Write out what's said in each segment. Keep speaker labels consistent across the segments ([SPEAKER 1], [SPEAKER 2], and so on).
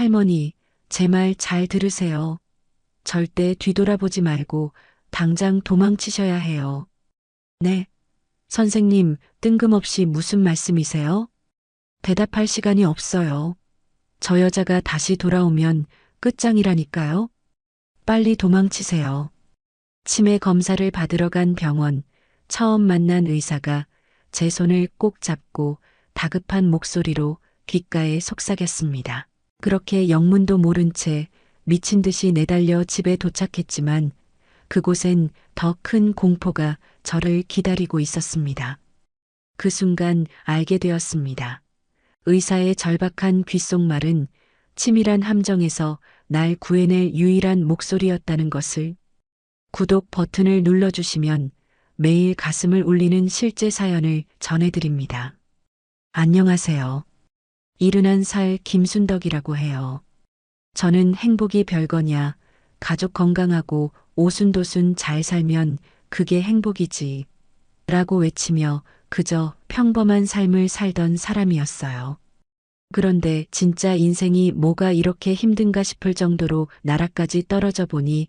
[SPEAKER 1] 할머니, 제 말 잘 들으세요. 절대 뒤돌아보지 말고 당장 도망치셔야 해요. 네. 선생님, 뜬금없이 무슨 말씀이세요? 대답할 시간이 없어요. 저 여자가 다시 돌아오면 끝장이라니까요. 빨리 도망치세요. 치매 검사를 받으러 간 병원, 처음 만난 의사가 제 손을 꼭 잡고 다급한 목소리로 귓가에 속삭였습니다. 그렇게 영문도 모른 채 미친 듯이 내달려 집에 도착했지만 그곳엔 더 큰 공포가 저를 기다리고 있었습니다. 그 순간 알게 되었습니다. 의사의 절박한 귓속말은 치밀한 함정에서 날 구해낼 유일한 목소리였다는 것을. 구독 버튼을 눌러주시면 매일 가슴을 울리는 실제 사연을 전해드립니다. 안녕하세요. 71살 김순덕이라고 해요. 저는 행복이 별거냐, 가족 건강하고 오순도순 잘 살면 그게 행복이지 라고 외치며 그저 평범한 삶을 살던 사람이었어요. 그런데 진짜 인생이 뭐가 이렇게 힘든가 싶을 정도로 나라까지 떨어져 보니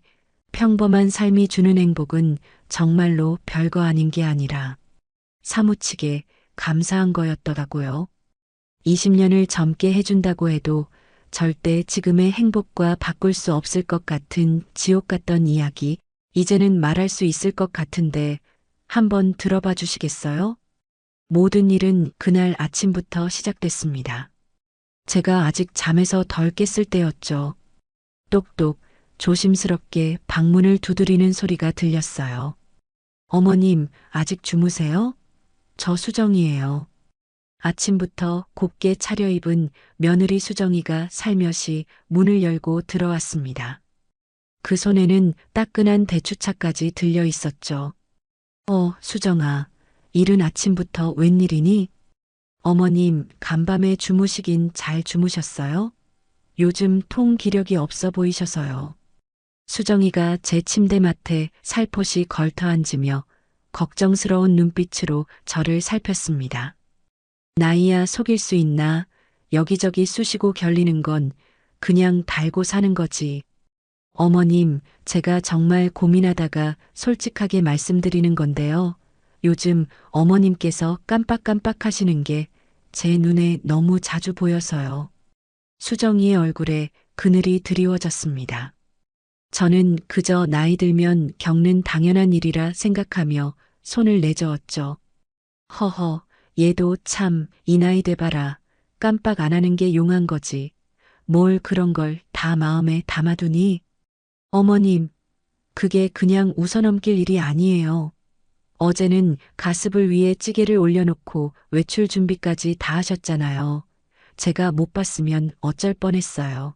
[SPEAKER 1] 평범한 삶이 주는 행복은 정말로 별거 아닌 게 아니라 사무치게 감사한 거였더라고요. 20년을 젊게 해준다고 해도 절대 지금의 행복과 바꿀 수 없을 것 같은 지옥 같던 이야기, 이제는 말할 수 있을 것 같은데 한번 들어봐 주시겠어요? 모든 일은 그날 아침부터 시작됐습니다. 제가 아직 잠에서 덜 깼을 때였죠. 똑똑 조심스럽게 방문을 두드리는 소리가 들렸어요. 어머님, 아직 주무세요? 저 수정이에요. 아침부터 곱게 차려입은 며느리 수정이가 살며시 문을 열고 들어왔습니다. 그 손에는 따끈한 대추차까지 들려 있었죠. 수정아, 이른 아침부터 웬일이니? 어머님, 간밤에 주무시긴 잘 주무셨어요? 요즘 통 기력이 없어 보이셔서요. 수정이가 제 침대맡에 살포시 걸터 앉으며 걱정스러운 눈빛으로 저를 살폈습니다. 나이야 속일 수 있나? 여기저기 쑤시고 결리는 건 그냥 달고 사는 거지. 어머님, 제가 정말 고민하다가 솔직하게 말씀드리는 건데요. 요즘 어머님께서 깜빡깜빡 하시는 게 제 눈에 너무 자주 보여서요. 수정이의 얼굴에 그늘이 드리워졌습니다. 저는 그저 나이 들면 겪는 당연한 일이라 생각하며 손을 내저었죠. 허허, 얘도 참 이 나이 돼봐라. 깜빡 안 하는 게 용한 거지. 뭘 그런 걸 다 마음에 담아두니? 어머님, 그게 그냥 웃어넘길 일이 아니에요. 어제는 가습을 위해 찌개를 올려놓고 외출 준비까지 다 하셨잖아요. 제가 못 봤으면 어쩔 뻔했어요.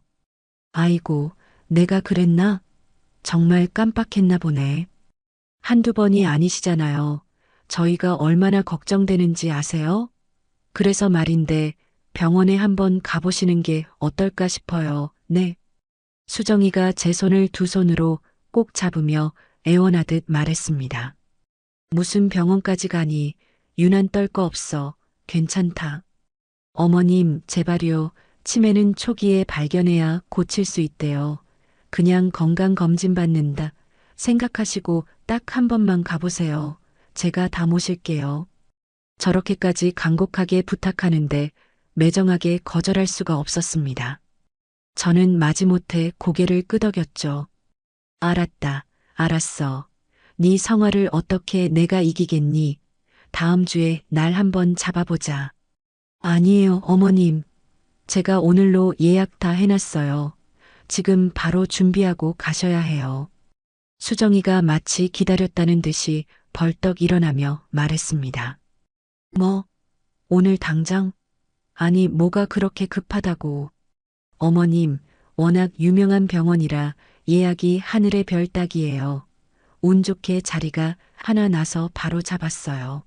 [SPEAKER 1] 아이고, 내가 그랬나? 정말 깜빡했나 보네. 한두 번이 아니시잖아요. 저희가 얼마나 걱정되는지 아세요? 그래서 말인데 병원에 한번 가보시는 게 어떨까 싶어요. 네. 수정이가 제 손을 두 손으로 꼭 잡으며 애원하듯 말했습니다. 무슨 병원까지 가니? 유난 떨 거 없어. 괜찮다. 어머님, 제발요. 치매는 초기에 발견해야 고칠 수 있대요. 그냥 건강검진 받는다 생각하시고 딱 한 번만 가보세요. 제가 다 모실게요. 저렇게까지 간곡하게 부탁하는데 매정하게 거절할 수가 없었습니다. 저는 마지못해 고개를 끄덕였죠. 알았다. 알았어. 네 성화를 어떻게 내가 이기겠니? 다음 주에 날 한번 잡아보자. 아니에요, 어머님. 제가 오늘로 예약 다 해놨어요. 지금 바로 준비하고 가셔야 해요. 수정이가 마치 기다렸다는 듯이 벌떡 일어나며 말했습니다. 뭐? 오늘 당장? 아니, 뭐가 그렇게 급하다고. 어머님, 워낙 유명한 병원이라 예약이 하늘의 별 따기예요. 운 좋게 자리가 하나 나서 바로 잡았어요.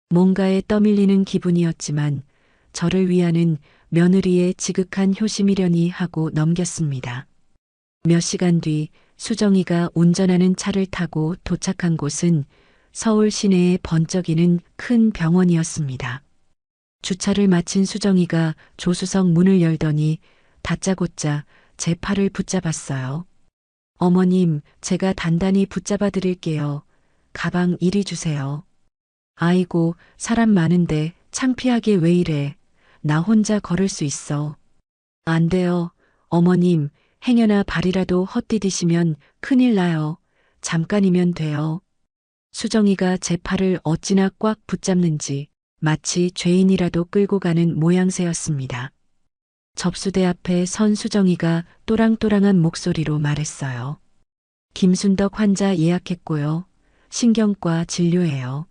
[SPEAKER 1] 뭔가에 떠밀리는 기분이었지만 저를 위하는 며느리의 지극한 효심이려니 하고 넘겼습니다. 몇 시간 뒤 수정이가 운전하는 차를 타고 도착한 곳은 서울 시내에 번쩍이는 큰 병원이었습니다. 주차를 마친 수정이가 조수석 문을 열더니 다짜고짜 제 팔을 붙잡았어요. 어머님, 제가 단단히 붙잡아 드릴게요. 가방 이리 주세요. 아이고, 사람 많은데 창피하게 왜 이래. 나 혼자 걸을 수 있어. 안 돼요. 어머님, 행여나 발이라도 헛디디시면 큰일 나요. 잠깐이면 돼요. 수정이가 제 팔을 어찌나 꽉 붙잡는지 마치 죄인이라도 끌고 가는 모양새였습니다. 접수대 앞에 선 수정이가 또랑또랑한 목소리로 말했어요. 김순덕 환자 예약했고요. 신경과 진료예요.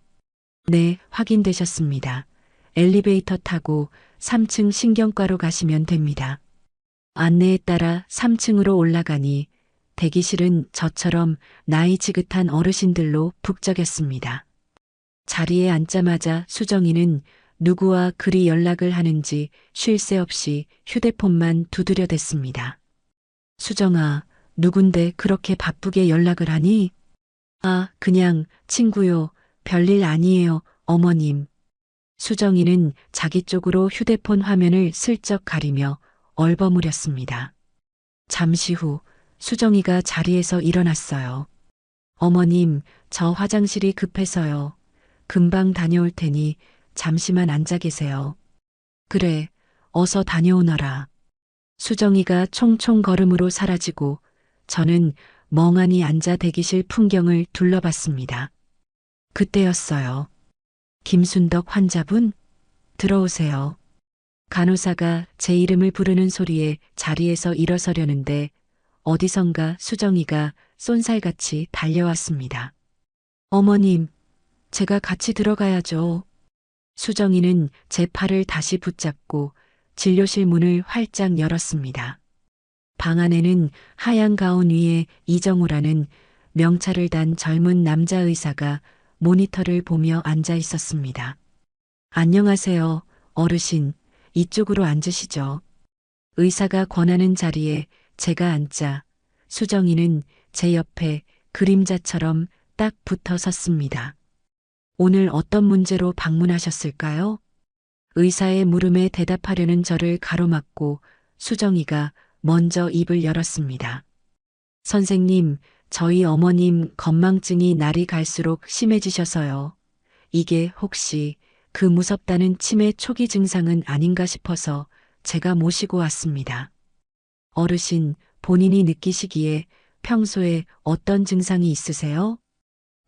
[SPEAKER 1] 네, 확인되셨습니다. 엘리베이터 타고 3층 신경과로 가시면 됩니다. 안내에 따라 3층으로 올라가니 대기실은 저처럼 나이 지긋한 어르신들로 북적였습니다. 자리에 앉자마자 수정이는 누구와 그리 연락을 하는지 쉴 새 없이 휴대폰만 두드려댔습니다. 수정아, 누군데 그렇게 바쁘게 연락을 하니? 아, 그냥 친구요. 별일 아니에요, 어머님. 수정이는 자기 쪽으로 휴대폰 화면을 슬쩍 가리며 얼버무렸습니다. 잠시 후 수정이가 자리에서 일어났어요. 어머님, 저 화장실이 급해서요. 금방 다녀올 테니 잠시만 앉아 계세요. 그래, 어서 다녀오너라. 수정이가 총총 걸음으로 사라지고 저는 멍하니 앉아 대기실 풍경을 둘러봤습니다. 그때였어요. 김순덕 환자분, 들어오세요. 간호사가 제 이름을 부르는 소리에 자리에서 일어서려는데 어디선가 수정이가 쏜살같이 달려왔습니다. 어머님, 제가 같이 들어가야죠. 수정이는 제 팔을 다시 붙잡고 진료실 문을 활짝 열었습니다. 방 안에는 하얀 가운 위에 이정우라는 명찰을 단 젊은 남자 의사가 모니터를 보며 앉아 있었습니다. 안녕하세요, 어르신. 이쪽으로 앉으시죠. 의사가 권하는 자리에 제가 앉자 수정이는 제 옆에 그림자처럼 딱 붙어 섰습니다. 오늘 어떤 문제로 방문하셨을까요? 의사의 물음에 대답하려는 저를 가로막고 수정이가 먼저 입을 열었습니다. 선생님, 저희 어머님 건망증이 날이 갈수록 심해지셔서요. 이게 혹시 그 무섭다는 치매 초기 증상은 아닌가 싶어서 제가 모시고 왔습니다. 어르신, 본인이 느끼시기에 평소에 어떤 증상이 있으세요?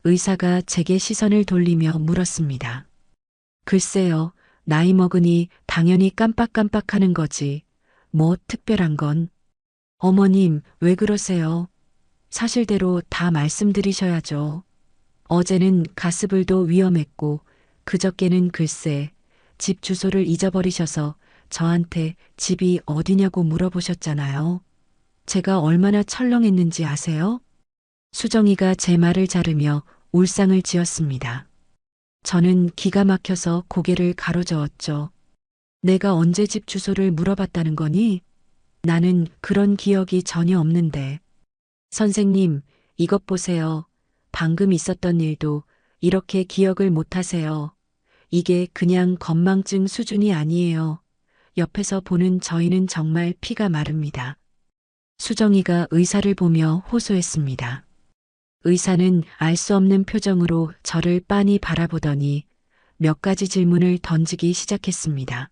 [SPEAKER 1] 의사가 제게 시선을 돌리며 물었습니다. 글쎄요, 나이 먹으니 당연히 깜빡깜빡하는 거지. 뭐 특별한 건. 어머님, 왜 그러세요? 사실대로 다 말씀드리셔야죠. 어제는 가스불도 위험했고 그저께는 글쎄 집 주소를 잊어버리셔서 저한테 집이 어디냐고 물어보셨잖아요. 제가 얼마나 철렁했는지 아세요? 수정이가 제 말을 자르며 울상을 지었습니다. 저는 기가 막혀서 고개를 가로저었죠. 내가 언제 집 주소를 물어봤다는 거니? 나는 그런 기억이 전혀 없는데. 선생님, 이것 보세요. 방금 있었던 일도 이렇게 기억을 못 하세요. 이게 그냥 건망증 수준이 아니에요. 옆에서 보는 저희는 정말 피가 마릅니다. 수정이가 의사를 보며 호소했습니다. 의사는 알 수 없는 표정으로 저를 빤히 바라보더니 몇 가지 질문을 던지기 시작했습니다.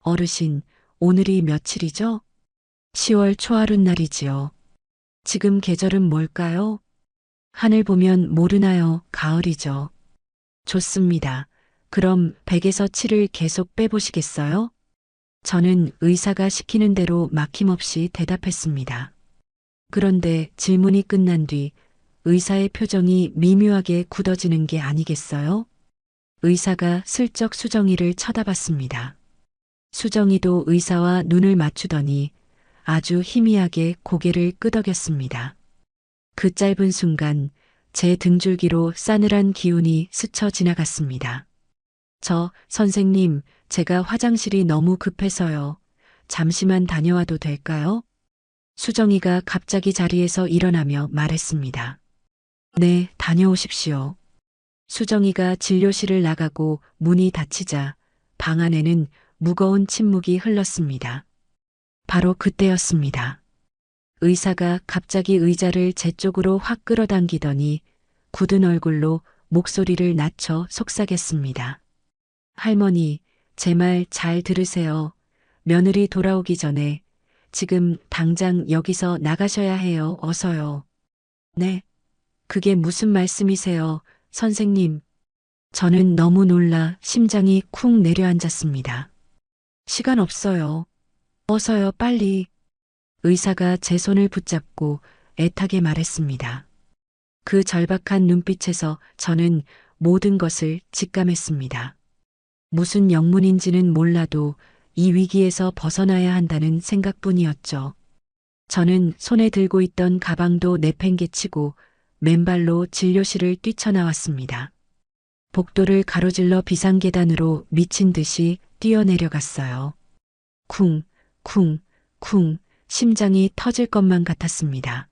[SPEAKER 1] 어르신, 오늘이 며칠이죠? 10월 초하룻날이지요. 지금 계절은 뭘까요? 하늘 보면 모르나요? 가을이죠. 좋습니다. 그럼 100에서 7을 계속 빼보시겠어요? 저는 의사가 시키는 대로 막힘없이 대답했습니다. 그런데 질문이 끝난 뒤 의사의 표정이 미묘하게 굳어지는 게 아니겠어요? 의사가 슬쩍 수정이를 쳐다봤습니다. 수정이도 의사와 눈을 맞추더니 아주 희미하게 고개를 끄덕였습니다. 그 짧은 순간 제 등줄기로 싸늘한 기운이 스쳐 지나갔습니다. 선생님, 제가 화장실이 너무 급해서요. 잠시만 다녀와도 될까요? 수정이가 갑자기 자리에서 일어나며 말했습니다. 네, 다녀오십시오. 수정이가 진료실을 나가고 문이 닫히자 방 안에는 무거운 침묵이 흘렀습니다. 바로 그때였습니다. 의사가 갑자기 의자를 제 쪽으로 확 끌어당기더니 굳은 얼굴로 목소리를 낮춰 속삭였습니다. 할머니, 제 말 잘 들으세요. 며느리 돌아오기 전에 지금 당장 여기서 나가셔야 해요. 어서요. 네. 그게 무슨 말씀이세요, 선생님? 저는 너무 놀라 심장이 쿵 내려앉았습니다. 시간 없어요. 어서요, 빨리. 의사가 제 손을 붙잡고 애타게 말했습니다. 그 절박한 눈빛에서 저는 모든 것을 직감했습니다. 무슨 영문인지는 몰라도 이 위기에서 벗어나야 한다는 생각뿐이었죠. 저는 손에 들고 있던 가방도 내팽개치고 맨발로 진료실을 뛰쳐나왔습니다. 복도를 가로질러 비상계단으로 미친 듯이 뛰어내려갔어요. 쿵, 쿵, 쿵, 심장이 터질 것만 같았습니다.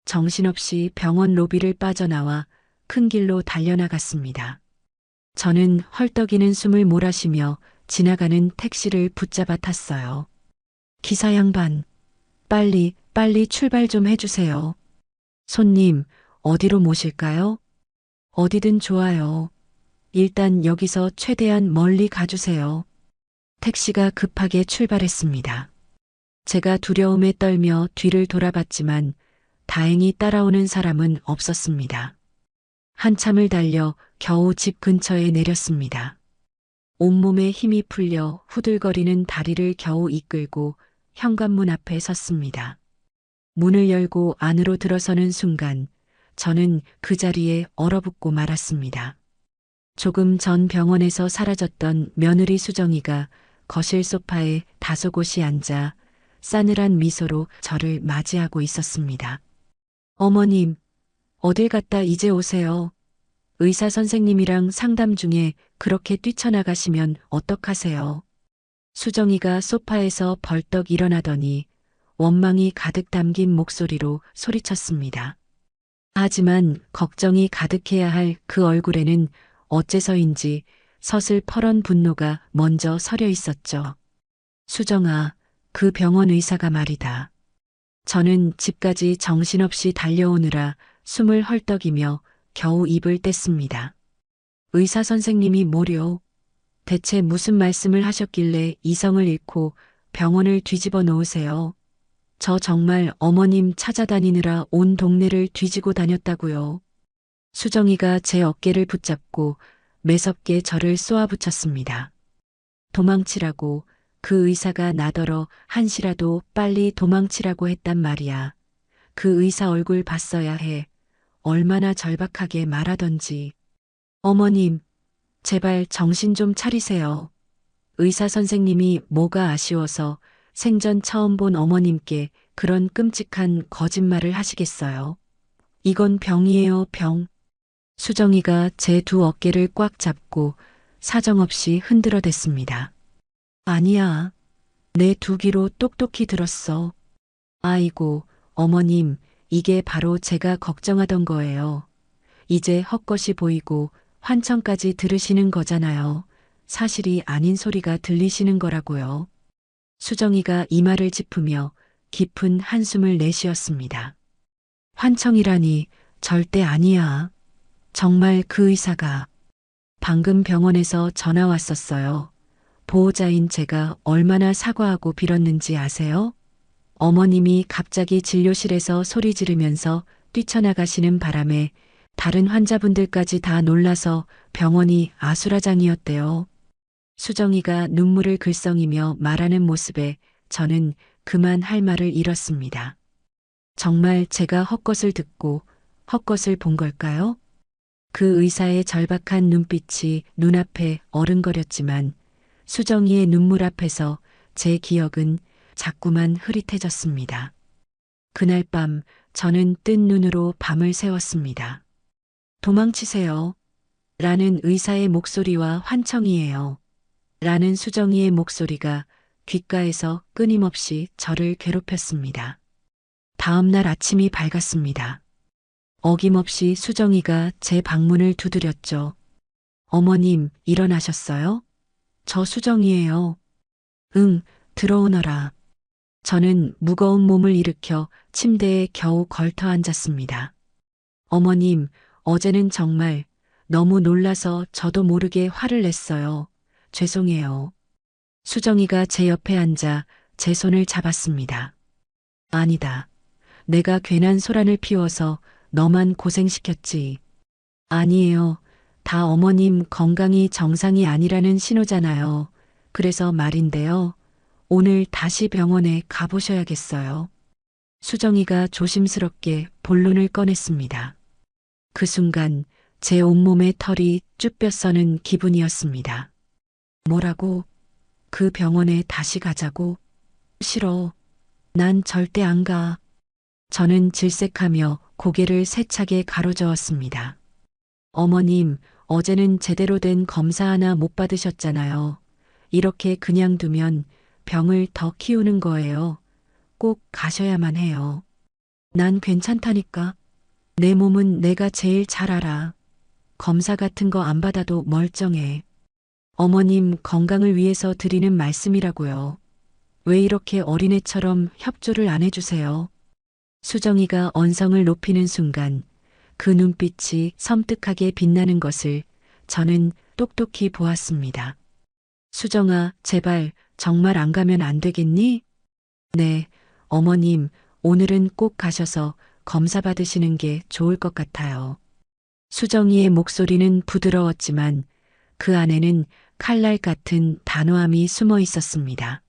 [SPEAKER 1] 정신없이 병원 로비를 빠져나와 큰 길로 달려나갔습니다. 저는 헐떡이는 숨을 몰아쉬며 지나가는 택시를 붙잡아 탔어요. 기사 양반, 빨리 출발 좀 해주세요. 손님, 어디로 모실까요? 어디든 좋아요. 일단 여기서 최대한 멀리 가주세요. 택시가 급하게 출발했습니다. 제가 두려움에 떨며 뒤를 돌아봤지만 다행히 따라오는 사람은 없었습니다. 한참을 달려 겨우 집 근처에 내렸습니다. 온몸에 힘이 풀려 후들거리는 다리를 겨우 이끌고 현관문 앞에 섰습니다. 문을 열고 안으로 들어서는 순간 저는 그 자리에 얼어붙고 말았습니다. 조금 전 병원에서 사라졌던 며느리 수정이가 거실 소파에 다소곳이 앉아 싸늘한 미소로 저를 맞이하고 있었습니다. 어머님, 어딜 갔다 이제 오세요. 의사 선생님이랑 상담 중에 그렇게 뛰쳐나가시면 어떡하세요? 수정이가 소파에서 벌떡 일어나더니 원망이 가득 담긴 목소리로 소리쳤습니다. 하지만 걱정이 가득해야 할 그 얼굴에는 어째서인지 서슬퍼런 분노가 먼저 서려 있었죠. 수정아, 그 병원 의사가 말이다. 저는 집까지 정신없이 달려오느라 숨을 헐떡이며 겨우 입을 뗐습니다. 의사 선생님이 뭐려? 대체 무슨 말씀을 하셨길래 이성을 잃고 병원을 뒤집어 놓으세요? 저 정말 어머님 찾아다니느라 온 동네를 뒤지고 다녔다고요. 수정이가 제 어깨를 붙잡고 매섭게 저를 쏘아붙였습니다. 도망치라고, 그 의사가 나더러 한시라도 빨리 도망치라고 했단 말이야. 그 의사 얼굴 봤어야 해. 얼마나 절박하게 말하던지. 어머님, 제발 정신 좀 차리세요. 의사 선생님이 뭐가 아쉬워서 생전 처음 본 어머님께 그런 끔찍한 거짓말을 하시겠어요. 이건 병이에요, 병. 수정이가 제 두 어깨를 꽉 잡고 사정없이 흔들어댔습니다. 아니야. 내 두 귀로 똑똑히 들었어. 아이고, 어머님, 이게 바로 제가 걱정하던 거예요. 이제 헛것이 보이고 환청까지 들으시는 거잖아요. 사실이 아닌 소리가 들리시는 거라고요. 수정이가 이마를 짚으며 깊은 한숨을 내쉬었습니다. 환청이라니 절대 아니야. 정말 그 의사가 방금 병원에서 전화 왔었어요. 보호자인 제가 얼마나 사과하고 빌었는지 아세요? 어머님이 갑자기 진료실에서 소리 지르면서 뛰쳐나가시는 바람에 다른 환자분들까지 다 놀라서 병원이 아수라장이었대요. 수정이가 눈물을 글썽이며 말하는 모습에 저는 그만 할 말을 잃었습니다. 정말 제가 헛것을 듣고 헛것을 본 걸까요? 그 의사의 절박한 눈빛이 눈앞에 어른거렸지만 수정이의 눈물 앞에서 제 기억은 자꾸만 흐릿해졌습니다. 그날 밤 저는 뜬 눈으로 밤을 새웠습니다. 도망치세요. 라는 의사의 목소리와 환청이에요. 라는 수정이의 목소리가 귓가에서 끊임없이 저를 괴롭혔습니다. 다음 날 아침이 밝았습니다. 어김없이 수정이가 제 방문을 두드렸죠. 어머님, 일어나셨어요? 저 수정이에요. 응, 들어오너라. 저는 무거운 몸을 일으켜 침대에 겨우 걸터 앉았습니다. 어머님, 어제는 정말 너무 놀라서 저도 모르게 화를 냈어요. 죄송해요. 수정이가 제 옆에 앉아 제 손을 잡았습니다. 아니다. 내가 괜한 소란을 피워서 너만 고생시켰지. 아니에요. 다 어머님 건강이 정상이 아니라는 신호잖아요. 그래서 말인데요. 오늘 다시 병원에 가보셔야겠어요. 수정이가 조심스럽게 본론을 꺼냈습니다. 그 순간 제 온몸에 털이 쭈뼛 서는 기분이었습니다. 뭐라고? 그 병원에 다시 가자고? 싫어. 난 절대 안 가. 저는 질색하며 고개를 세차게 가로저었습니다. 어머님, 어제는 제대로 된 검사 하나 못 받으셨잖아요. 이렇게 그냥 두면 병을 더 키우는 거예요. 꼭 가셔야만 해요. 난 괜찮다니까. 내 몸은 내가 제일 잘 알아. 검사 같은 거 안 받아도 멀쩡해. 어머님 건강을 위해서 드리는 말씀이라고요. 왜 이렇게 어린애처럼 협조를 안 해주세요? 수정이가 언성을 높이는 순간 그 눈빛이 섬뜩하게 빛나는 것을 저는 똑똑히 보았습니다. 수정아, 제발 정말 안 가면 안 되겠니? 네, 어머님, 오늘은 꼭 가셔서 검사 받으시는 게 좋을 것 같아요. 수정이의 목소리는 부드러웠지만 그 안에는 칼날 같은 단호함이 숨어 있었습니다.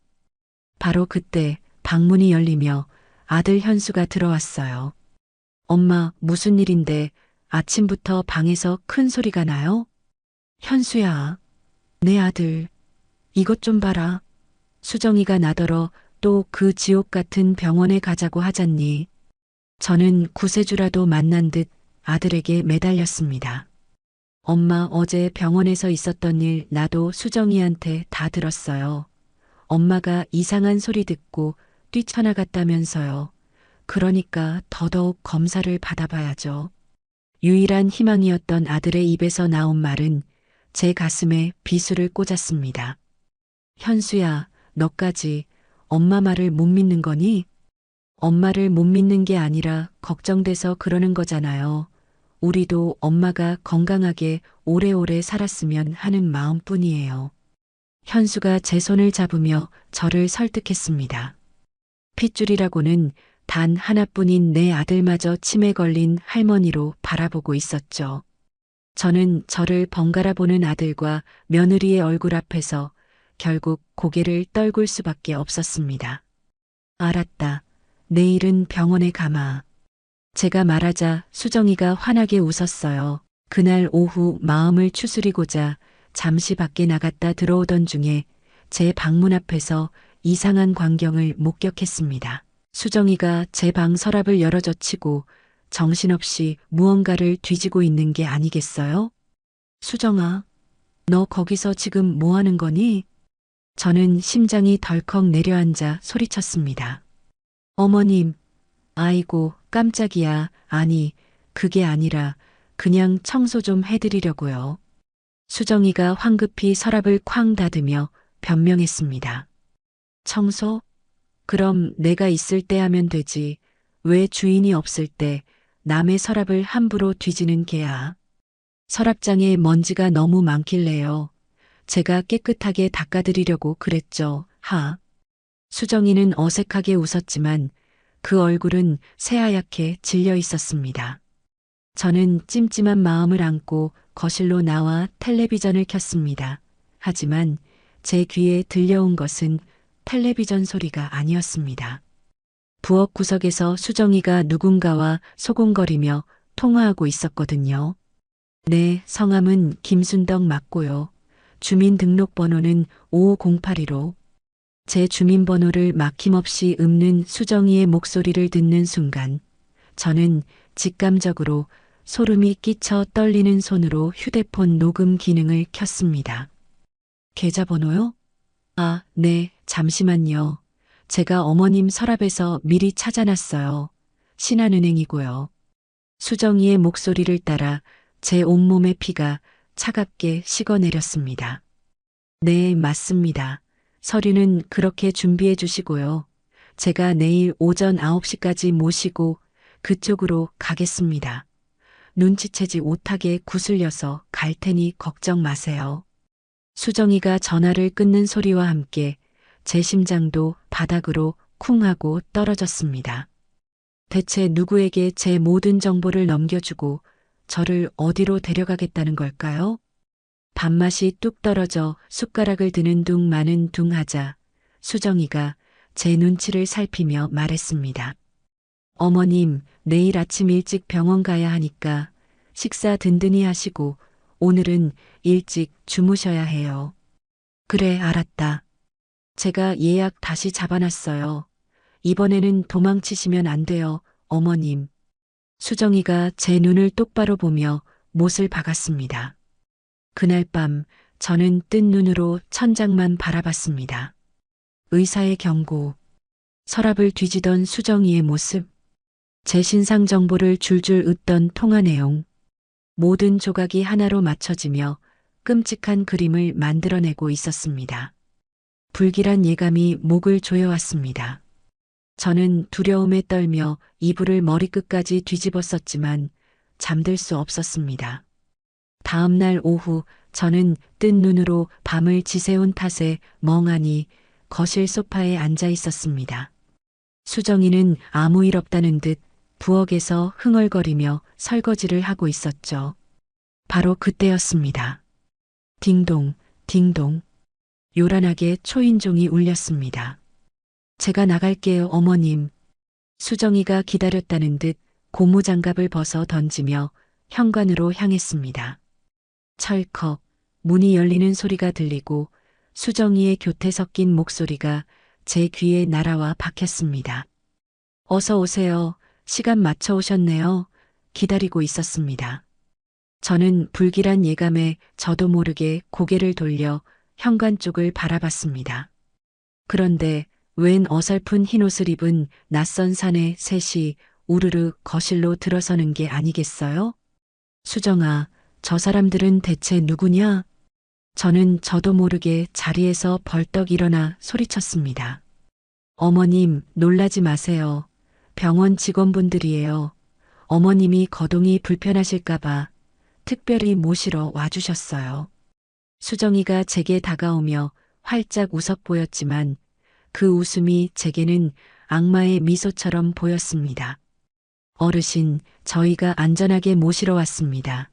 [SPEAKER 1] 바로 그때 방문이 열리며 아들 현수가 들어왔어요. 엄마, 무슨 일인데 아침부터 방에서 큰 소리가 나요? 현수야, 내 아들, 이것 좀 봐라. 수정이가 나더러 또 그 지옥 같은 병원에 가자고 하잖니. 저는 구세주라도 만난 듯 아들에게 매달렸습니다. 엄마, 어제 병원에서 있었던 일 나도 수정이한테 다 들었어요. 엄마가 이상한 소리 듣고 뛰쳐나갔다면서요. 그러니까 더더욱 검사를 받아봐야죠. 유일한 희망이었던 아들의 입에서 나온 말은 제 가슴에 비수를 꽂았습니다. 현수야, 너까지 엄마 말을 못 믿는 거니? 엄마를 못 믿는 게 아니라 걱정돼서 그러는 거잖아요. 우리도 엄마가 건강하게 오래오래 살았으면 하는 마음뿐이에요. 현수가 제 손을 잡으며 저를 설득했습니다. 핏줄이라고는 단 하나뿐인 내 아들마저 치매 걸린 할머니로 바라보고 있었죠. 저는 저를 번갈아 보는 아들과 며느리의 얼굴 앞에서 결국 고개를 떨굴 수밖에 없었습니다. 알았다. 내일은 병원에 가마. 제가 말하자 수정이가 환하게 웃었어요. 그날 오후 마음을 추스리고자 잠시 밖에 나갔다 들어오던 중에 제 방문 앞에서 이상한 광경을 목격했습니다. 수정이가 제 방 서랍을 열어젖히고 정신없이 무언가를 뒤지고 있는 게 아니겠어요? 수정아, 너 거기서 지금 뭐 하는 거니? 저는 심장이 덜컥 내려앉아 소리쳤습니다. 어머님, 아이고, 깜짝이야. 아니, 그게 아니라 그냥 청소 좀 해드리려고요. 수정이가 황급히 서랍을 쾅 닫으며 변명했습니다. 청소? 그럼 내가 있을 때 하면 되지. 왜 주인이 없을 때 남의 서랍을 함부로 뒤지는 게야. 서랍장에 먼지가 너무 많길래요. 제가 깨끗하게 닦아드리려고 그랬죠. 하. 수정이는 어색하게 웃었지만 그 얼굴은 새하얗게 질려 있었습니다. 저는 찜찜한 마음을 안고 거실로 나와 텔레비전을 켰습니다. 하지만 제 귀에 들려온 것은 텔레비전 소리가 아니었습니다. 부엌 구석에서 수정이가 누군가와 소곤거리며 통화하고 있었거든요. 네, 성함은 김순덕 맞고요. 주민등록번호는 55082로. 제 주민번호를 막힘없이 읊는 수정이의 목소리를 듣는 순간 저는 직감적으로 소름이 끼쳐 떨리는 손으로 휴대폰 녹음 기능을 켰습니다. 계좌번호요? 아, 네, 잠시만요. 제가 어머님 서랍에서 미리 찾아놨어요. 신한은행이고요. 수정이의 목소리를 따라 제 온몸의 피가 차갑게 식어내렸습니다. 네, 맞습니다. 서류는 그렇게 준비해 주시고요. 제가 내일 오전 9시까지 모시고 그쪽으로 가겠습니다. 눈치채지 못하게 구슬려서 갈 테니 걱정 마세요. 수정이가 전화를 끊는 소리와 함께 제 심장도 바닥으로 쿵 하고 떨어졌습니다. 대체 누구에게 제 모든 정보를 넘겨주고 저를 어디로 데려가겠다는 걸까요? 밥맛이 뚝 떨어져 숟가락을 드는 둥 마는 둥 하자 수정이가 제 눈치를 살피며 말했습니다. 어머님, 내일 아침 일찍 병원 가야 하니까 식사 든든히 하시고 오늘은 일찍 주무셔야 해요. 그래, 알았다. 제가 예약 다시 잡아놨어요. 이번에는 도망치시면 안 돼요, 어머님. 수정이가 제 눈을 똑바로 보며 못을 박았습니다. 그날 밤 저는 뜬 눈으로 천장만 바라봤습니다. 의사의 경고, 서랍을 뒤지던 수정이의 모습, 제 신상 정보를 줄줄 읊던 통화 내용, 모든 조각이 하나로 맞춰지며 끔찍한 그림을 만들어내고 있었습니다. 불길한 예감이 목을 조여왔습니다. 저는 두려움에 떨며 이불을 머리끝까지 뒤집었었지만 잠들 수 없었습니다. 다음 날 오후 저는 뜬 눈으로 밤을 지새운 탓에 멍하니 거실 소파에 앉아 있었습니다. 수정이는 아무 일 없다는 듯 부엌에서 흥얼거리며 설거지를 하고 있었죠. 바로 그때였습니다. 딩동, 딩동. 요란하게 초인종이 울렸습니다. 제가 나갈게요, 어머님. 수정이가 기다렸다는 듯 고무장갑을 벗어 던지며 현관으로 향했습니다. 철컥, 문이 열리는 소리가 들리고 수정이의 교태 섞인 목소리가 제 귀에 날아와 박혔습니다. 어서 오세요. 시간 맞춰 오셨네요. 기다리고 있었습니다. 저는 불길한 예감에 저도 모르게 고개를 돌려 현관 쪽을 바라봤습니다. 그런데 웬 어설픈 흰옷을 입은 낯선 사내 셋이 우르르 거실로 들어서는 게 아니겠어요? 수정아, 저 사람들은 대체 누구냐? 저는 저도 모르게 자리에서 벌떡 일어나 소리쳤습니다. 어머님, 놀라지 마세요. 병원 직원분들이에요. 어머님이 거동이 불편하실까봐 특별히 모시러 와주셨어요. 수정이가 제게 다가오며 활짝 웃어 보였지만 그 웃음이 제게는 악마의 미소처럼 보였습니다. 어르신, 저희가 안전하게 모시러 왔습니다.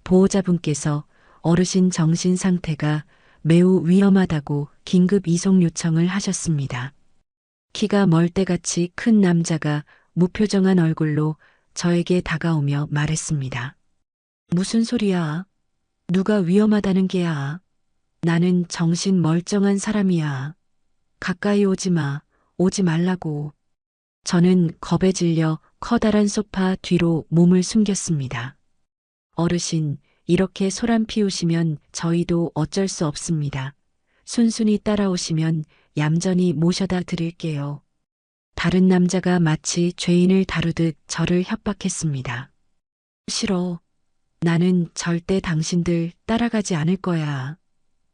[SPEAKER 1] 보호자분께서 어르신 정신 상태가 매우 위험하다고 긴급 이송 요청을 하셨습니다. 키가 멀대같이 큰 남자가 무표정한 얼굴로 저에게 다가오며 말했습니다. 무슨 소리야? 누가 위험하다는 게야? 나는 정신 멀쩡한 사람이야. 가까이 오지 마, 오지 말라고. 저는 겁에 질려 커다란 소파 뒤로 몸을 숨겼습니다. 어르신, 이렇게 소란 피우시면 저희도 어쩔 수 없습니다. 순순히 따라오시면 얌전히 모셔다 드릴게요. 다른 남자가 마치 죄인을 다루듯 저를 협박했습니다. 싫어. 나는 절대 당신들 따라가지 않을 거야.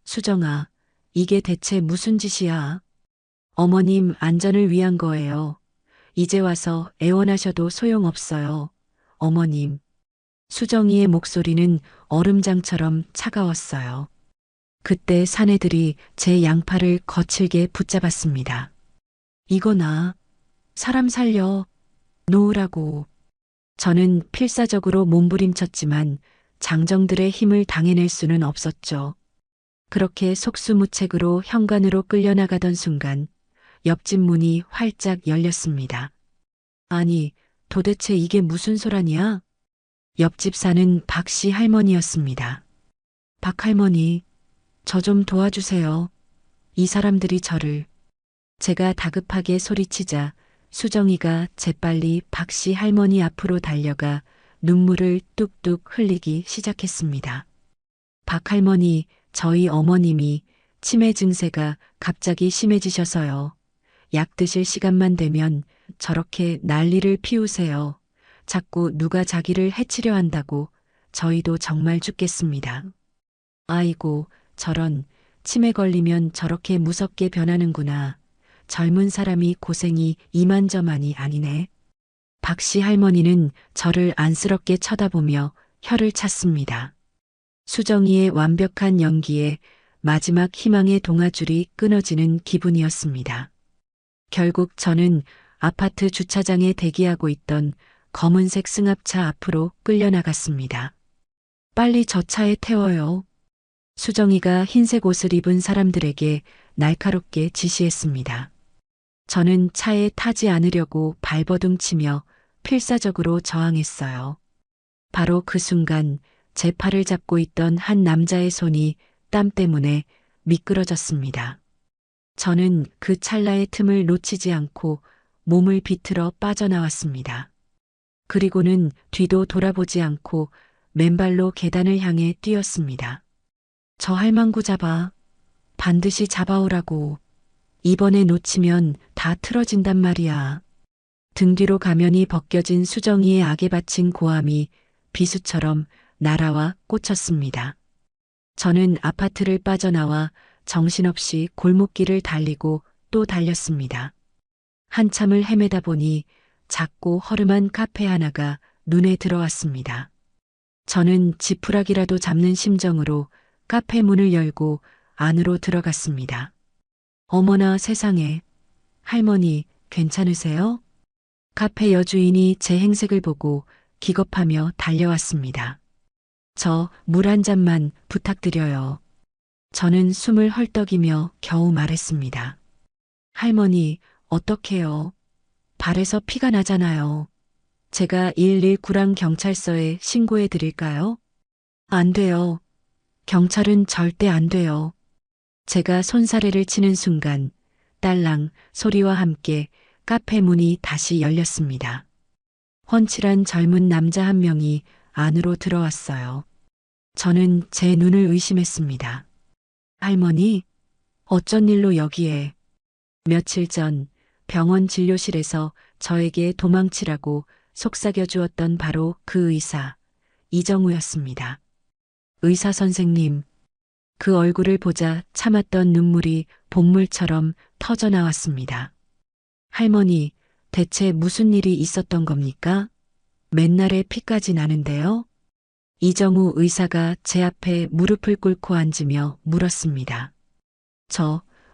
[SPEAKER 1] 수정아, 이게 대체 무슨 짓이야? 어머님 안전을 위한 거예요. 이제 와서 애원하셔도 소용없어요. 어머님. 수정이의 목소리는 얼음장처럼 차가웠어요. 그때 사내들이 제 양팔을 거칠게 붙잡았습니다. 이거 나. 사람 살려. 놓으라고. 저는 필사적으로 몸부림쳤지만 장정들의 힘을 당해낼 수는 없었죠. 그렇게 속수무책으로 현관으로 끌려나가던 순간 옆집 문이 활짝 열렸습니다. 아니, 도대체 이게 무슨 소란이야? 옆집 사는 박씨 할머니였습니다. 박 할머니, 저 좀 도와주세요. 이 사람들이 저를. 제가 다급하게 소리치자 수정이가 재빨리 박씨 할머니 앞으로 달려가 눈물을 뚝뚝 흘리기 시작했습니다. 박 할머니, 저희 어머님이 치매 증세가 갑자기 심해지셔서요. 약 드실 시간만 되면 저렇게 난리를 피우세요. 자꾸 누가 자기를 해치려 한다고 저희도 정말 죽겠습니다. 아이고, 저런, 치매 걸리면 저렇게 무섭게 변하는구나. 젊은 사람이 고생이 이만저만이 아니네. 박씨 할머니는 저를 안쓰럽게 쳐다보며 혀를 찼습니다. 수정이의 완벽한 연기에 마지막 희망의 동아줄이 끊어지는 기분이었습니다. 결국 저는 아파트 주차장에 대기하고 있던 검은색 승합차 앞으로 끌려나갔습니다. 빨리 저 차에 태워요. 수정이가 흰색 옷을 입은 사람들에게 날카롭게 지시했습니다. 저는 차에 타지 않으려고 발버둥치며 필사적으로 저항했어요. 바로 그 순간 제 팔을 잡고 있던 한 남자의 손이 땀 때문에 미끄러졌습니다. 저는 그 찰나의 틈을 놓치지 않고 몸을 비틀어 빠져나왔습니다. 그리고는 뒤도 돌아보지 않고 맨발로 계단을 향해 뛰었습니다. 저 할망구 잡아. 반드시 잡아오라고. 이번에 놓치면 다 틀어진단 말이야. 등 뒤로 가면이 벗겨진 수정이의 악에 바친 고함이 비수처럼 날아와 꽂혔습니다. 저는 아파트를 빠져나와 정신없이 골목길을 달리고 또 달렸습니다. 한참을 헤매다 보니 작고 허름한 카페 하나가 눈에 들어왔습니다. 저는 지푸라기라도 잡는 심정으로 카페 문을 열고 안으로 들어갔습니다. 어머나 세상에. 할머니, 괜찮으세요? 카페 여주인이 제 행색을 보고 기겁하며 달려왔습니다. 저 물 한 잔만 부탁드려요. 저는 숨을 헐떡이며 겨우 말했습니다. 할머니, 어떡해요? 발에서 피가 나잖아요. 제가 119랑 경찰서에 신고해 드릴까요? 안 돼요. 경찰은 절대 안 돼요. 제가 손사래를 치는 순간 딸랑 소리와 함께 카페 문이 다시 열렸습니다. 훤칠한 젊은 남자 한 명이 안으로 들어왔어요. 저는 제 눈을 의심했습니다. 할머니, 어쩐 일로 여기에? 며칠 전 병원 진료실에서 저에게 도망치라고 속삭여 주었던 바로 그 의사, 이정우였습니다. 의사 선생님, 그 얼굴을 보자 참았던 눈물이 복물처럼 터져 나왔습니다. 할머니, 대체 무슨 일이 있었던 겁니까? 맨날에 피까지 나는데요? 이정우 의사가 제 앞에 무릎을 꿇고 앉으며 물었습니다.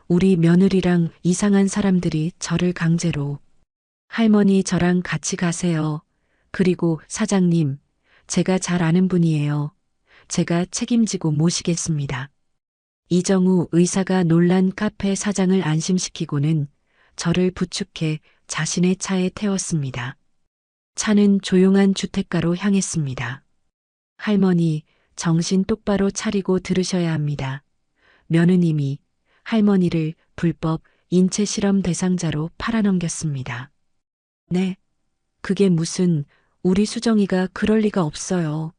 [SPEAKER 1] 우리 며느리랑 이상한 사람들이 저를 강제로. 할머니 저랑 같이 가세요. 그리고 사장님, 제가 잘 아는 분이에요. 제가 책임지고 모시겠습니다. 이정우 의사가 놀란 카페 사장을 안심시키고는 저를 부축해 자신의 차에 태웠습니다. 차는 조용한 주택가로 향했습니다. 할머니, 정신 똑바로 차리고 들으셔야 합니다. 며느님이 할머니를 불법 인체 실험 대상자로 팔아넘겼습니다. 네, 그게 무슨, 우리 수정이가 그럴 리가 없어요.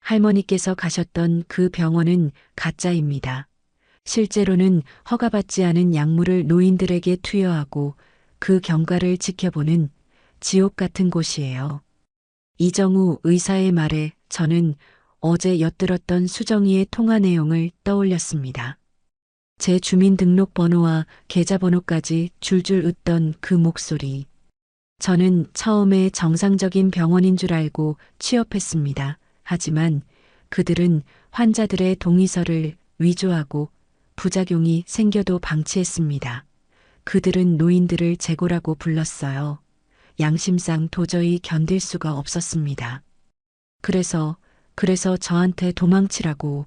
[SPEAKER 1] 할머니께서 가셨던 그 병원은 가짜입니다. 실제로는 허가받지 않은 약물을 노인들에게 투여하고 그 경과를 지켜보는 지옥 같은 곳이에요. 이정우 의사의 말에 저는 어제 엿들었던 수정이의 통화 내용을 떠올렸습니다. 제 주민등록번호와 계좌번호까지 줄줄 웃던 그 목소리. 저는 처음에 정상적인 병원인 줄 알고 취업했습니다. 하지만 그들은 환자들의 동의서를 위조하고 부작용이 생겨도 방치했습니다. 그들은 노인들을 재고라고 불렀어요. 양심상 도저히 견딜 수가 없었습니다. 그래서 저한테 도망치라고.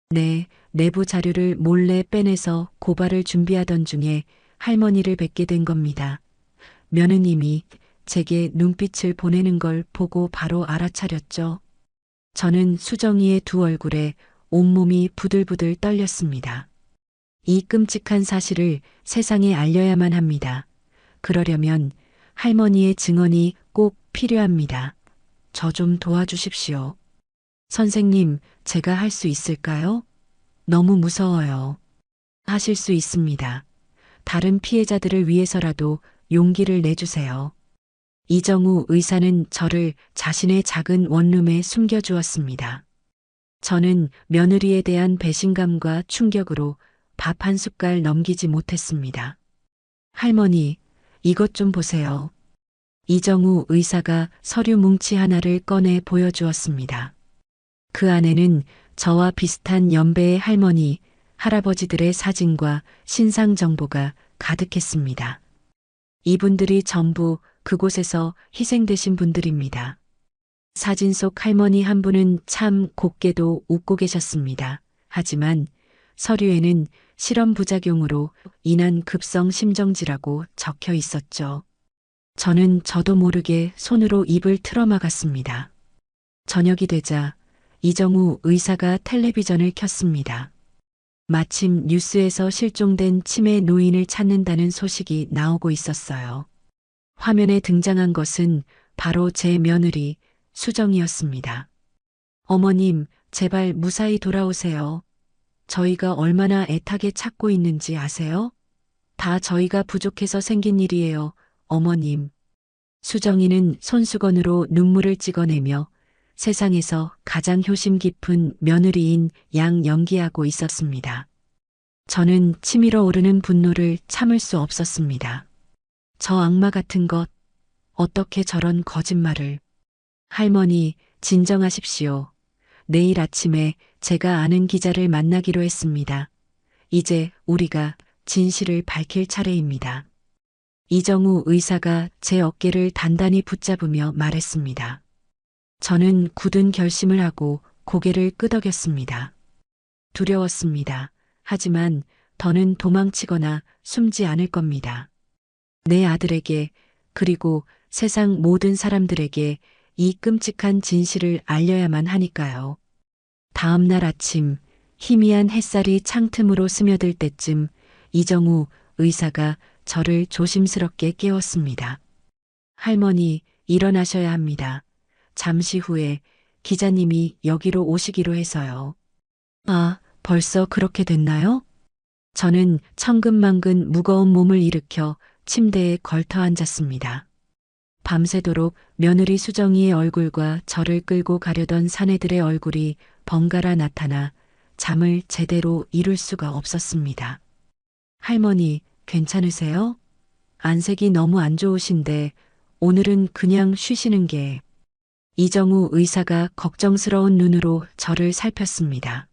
[SPEAKER 1] 네, 내부 자료를 몰래 빼내서 고발을 준비하던 중에 할머니를 뵙게 된 겁니다. 며느님이 제게 눈빛을 보내는 걸 보고 바로 알아차렸죠. 저는 수정이의 두 얼굴에 온몸이 부들부들 떨렸습니다. 이 끔찍한 사실을 세상에 알려야만 합니다. 그러려면 할머니의 증언이 꼭 필요합니다. 저 좀 도와주십시오. 선생님, 제가 할 수 있을까요? 너무 무서워요. 하실 수 있습니다. 다른 피해자들을 위해서라도 용기를 내주세요. 이정우 의사는 저를 자신의 작은 원룸에 숨겨주었습니다. 저는 며느리에 대한 배신감과 충격으로 밥 한 숟갈 넘기지 못했습니다. 할머니, 이것 좀 보세요. 이정우 의사가 서류 뭉치 하나를 꺼내 보여주었습니다. 그 안에는 저와 비슷한 연배의 할머니, 할아버지들의 사진과 신상 정보가 가득했습니다. 이분들이 전부 그곳에서 희생되신 분들입니다. 사진 속 할머니 한 분은 참 곱게도 웃고 계셨습니다. 하지만 서류에는 실험 부작용으로 인한 급성 심정지라고 적혀 있었죠. 저는 저도 모르게 손으로 입을 틀어막았습니다. 저녁이 되자 이정우 의사가 텔레비전을 켰습니다. 마침 뉴스에서 실종된 치매 노인을 찾는다는 소식이 나오고 있었어요. 화면에 등장한 것은 바로 제 며느리 수정이었습니다. 어머님, 제발 무사히 돌아오세요. 저희가 얼마나 애타게 찾고 있는지 아세요? 다 저희가 부족해서 생긴 일이에요, 어머님. 수정이는 손수건으로 눈물을 찍어내며 세상에서 가장 효심 깊은 며느리인 양 연기하고 있었습니다. 저는 치밀어 오르는 분노를 참을 수 없었습니다. 저 악마 같은 것, 어떻게 저런 거짓말을. 할머니, 진정하십시오. 내일 아침에 제가 아는 기자를 만나기로 했습니다. 이제 우리가 진실을 밝힐 차례입니다. 이정우 의사가 제 어깨를 단단히 붙잡으며 말했습니다. 저는 굳은 결심을 하고 고개를 끄덕였습니다. 두려웠습니다. 하지만 더는 도망치거나 숨지 않을 겁니다. 내 아들에게 그리고 세상 모든 사람들에게 이 끔찍한 진실을 알려야만 하니까요. 다음 날 아침 희미한 햇살이 창틈으로 스며들 때쯤 이정우 의사가 저를 조심스럽게 깨웠습니다. 할머니, 일어나셔야 합니다. 잠시 후에 기자님이 여기로 오시기로 해서요. 아, 벌써 그렇게 됐나요? 저는 천근만근 무거운 몸을 일으켜 침대에 걸터 앉았습니다. 밤새도록 며느리 수정이의 얼굴과 저를 끌고 가려던 사내들의 얼굴이 번갈아 나타나 잠을 제대로 이룰 수가 없었습니다. 할머니, 괜찮으세요? 안색이 너무 안 좋으신데 오늘은 그냥 쉬시는 게. 이정우 의사가 걱정스러운 눈으로 저를 살폈습니다.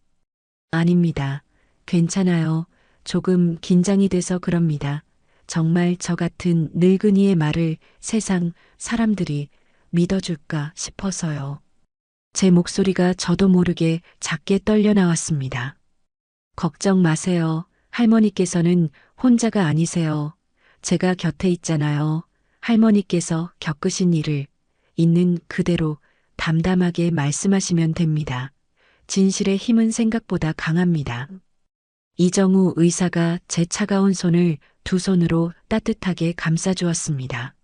[SPEAKER 1] 아닙니다. 괜찮아요. 조금 긴장이 돼서 그럽니다. 정말 저 같은 늙은이의 말을 세상 사람들이 믿어줄까 싶어서요. 제 목소리가 저도 모르게 작게 떨려 나왔습니다. 걱정 마세요. 할머니께서는 혼자가 아니세요. 제가 곁에 있잖아요. 할머니께서 겪으신 일을 있는 그대로 담담하게 말씀하시면 됩니다. 진실의 힘은 생각보다 강합니다. 이정우 의사가 제 차가운 손을 두 손으로 따뜻하게 감싸주었습니다.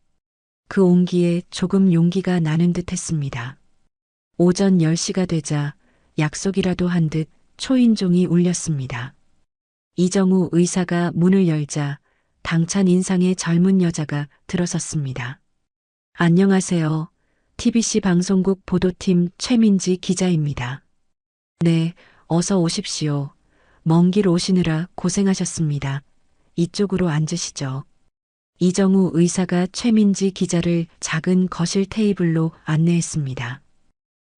[SPEAKER 1] 그 온기에 조금 용기가 나는 듯 했습니다. 오전 10시가 되자 약속이라도 한 듯 초인종이 울렸습니다. 이정우 의사가 문을 열자 당찬 인상의 젊은 여자가 들어섰습니다. 안녕하세요. TBC 방송국 보도팀 최민지 기자입니다. 네, 어서 오십시오. 먼 길 오시느라 고생하셨습니다. 이쪽으로 앉으시죠. 이정우 의사가 최민지 기자를 작은 거실 테이블로 안내했습니다.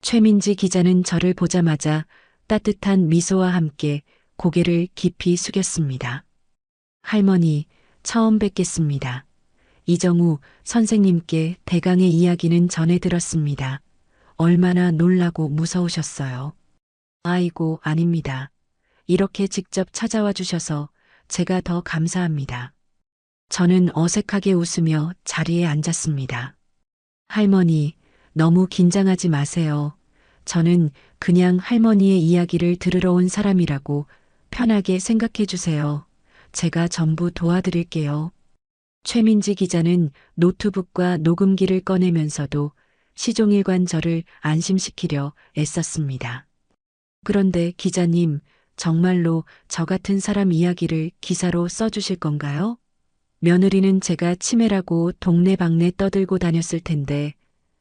[SPEAKER 1] 최민지 기자는 저를 보자마자 따뜻한 미소와 함께 고개를 깊이 숙였습니다. 할머니, 처음 뵙겠습니다. 이정우 선생님께 대강의 이야기는 전해 들었습니다. 얼마나 놀라고 무서우셨어요. 아이고, 아닙니다. 이렇게 직접 찾아와 주셔서 제가 더 감사합니다. 저는 어색하게 웃으며 자리에 앉았습니다. 할머니, 너무 긴장하지 마세요. 저는 그냥 할머니의 이야기를 들으러 온 사람이라고 편하게 생각해 주세요. 제가 전부 도와드릴게요. 최민지 기자는 노트북과 녹음기를 꺼내면서도 시종일관 저를 안심시키려 애썼습니다. 그런데 기자님, 정말로 저 같은 사람 이야기를 기사로 써주실 건가요? 며느리는 제가 치매라고 동네방네 떠들고 다녔을 텐데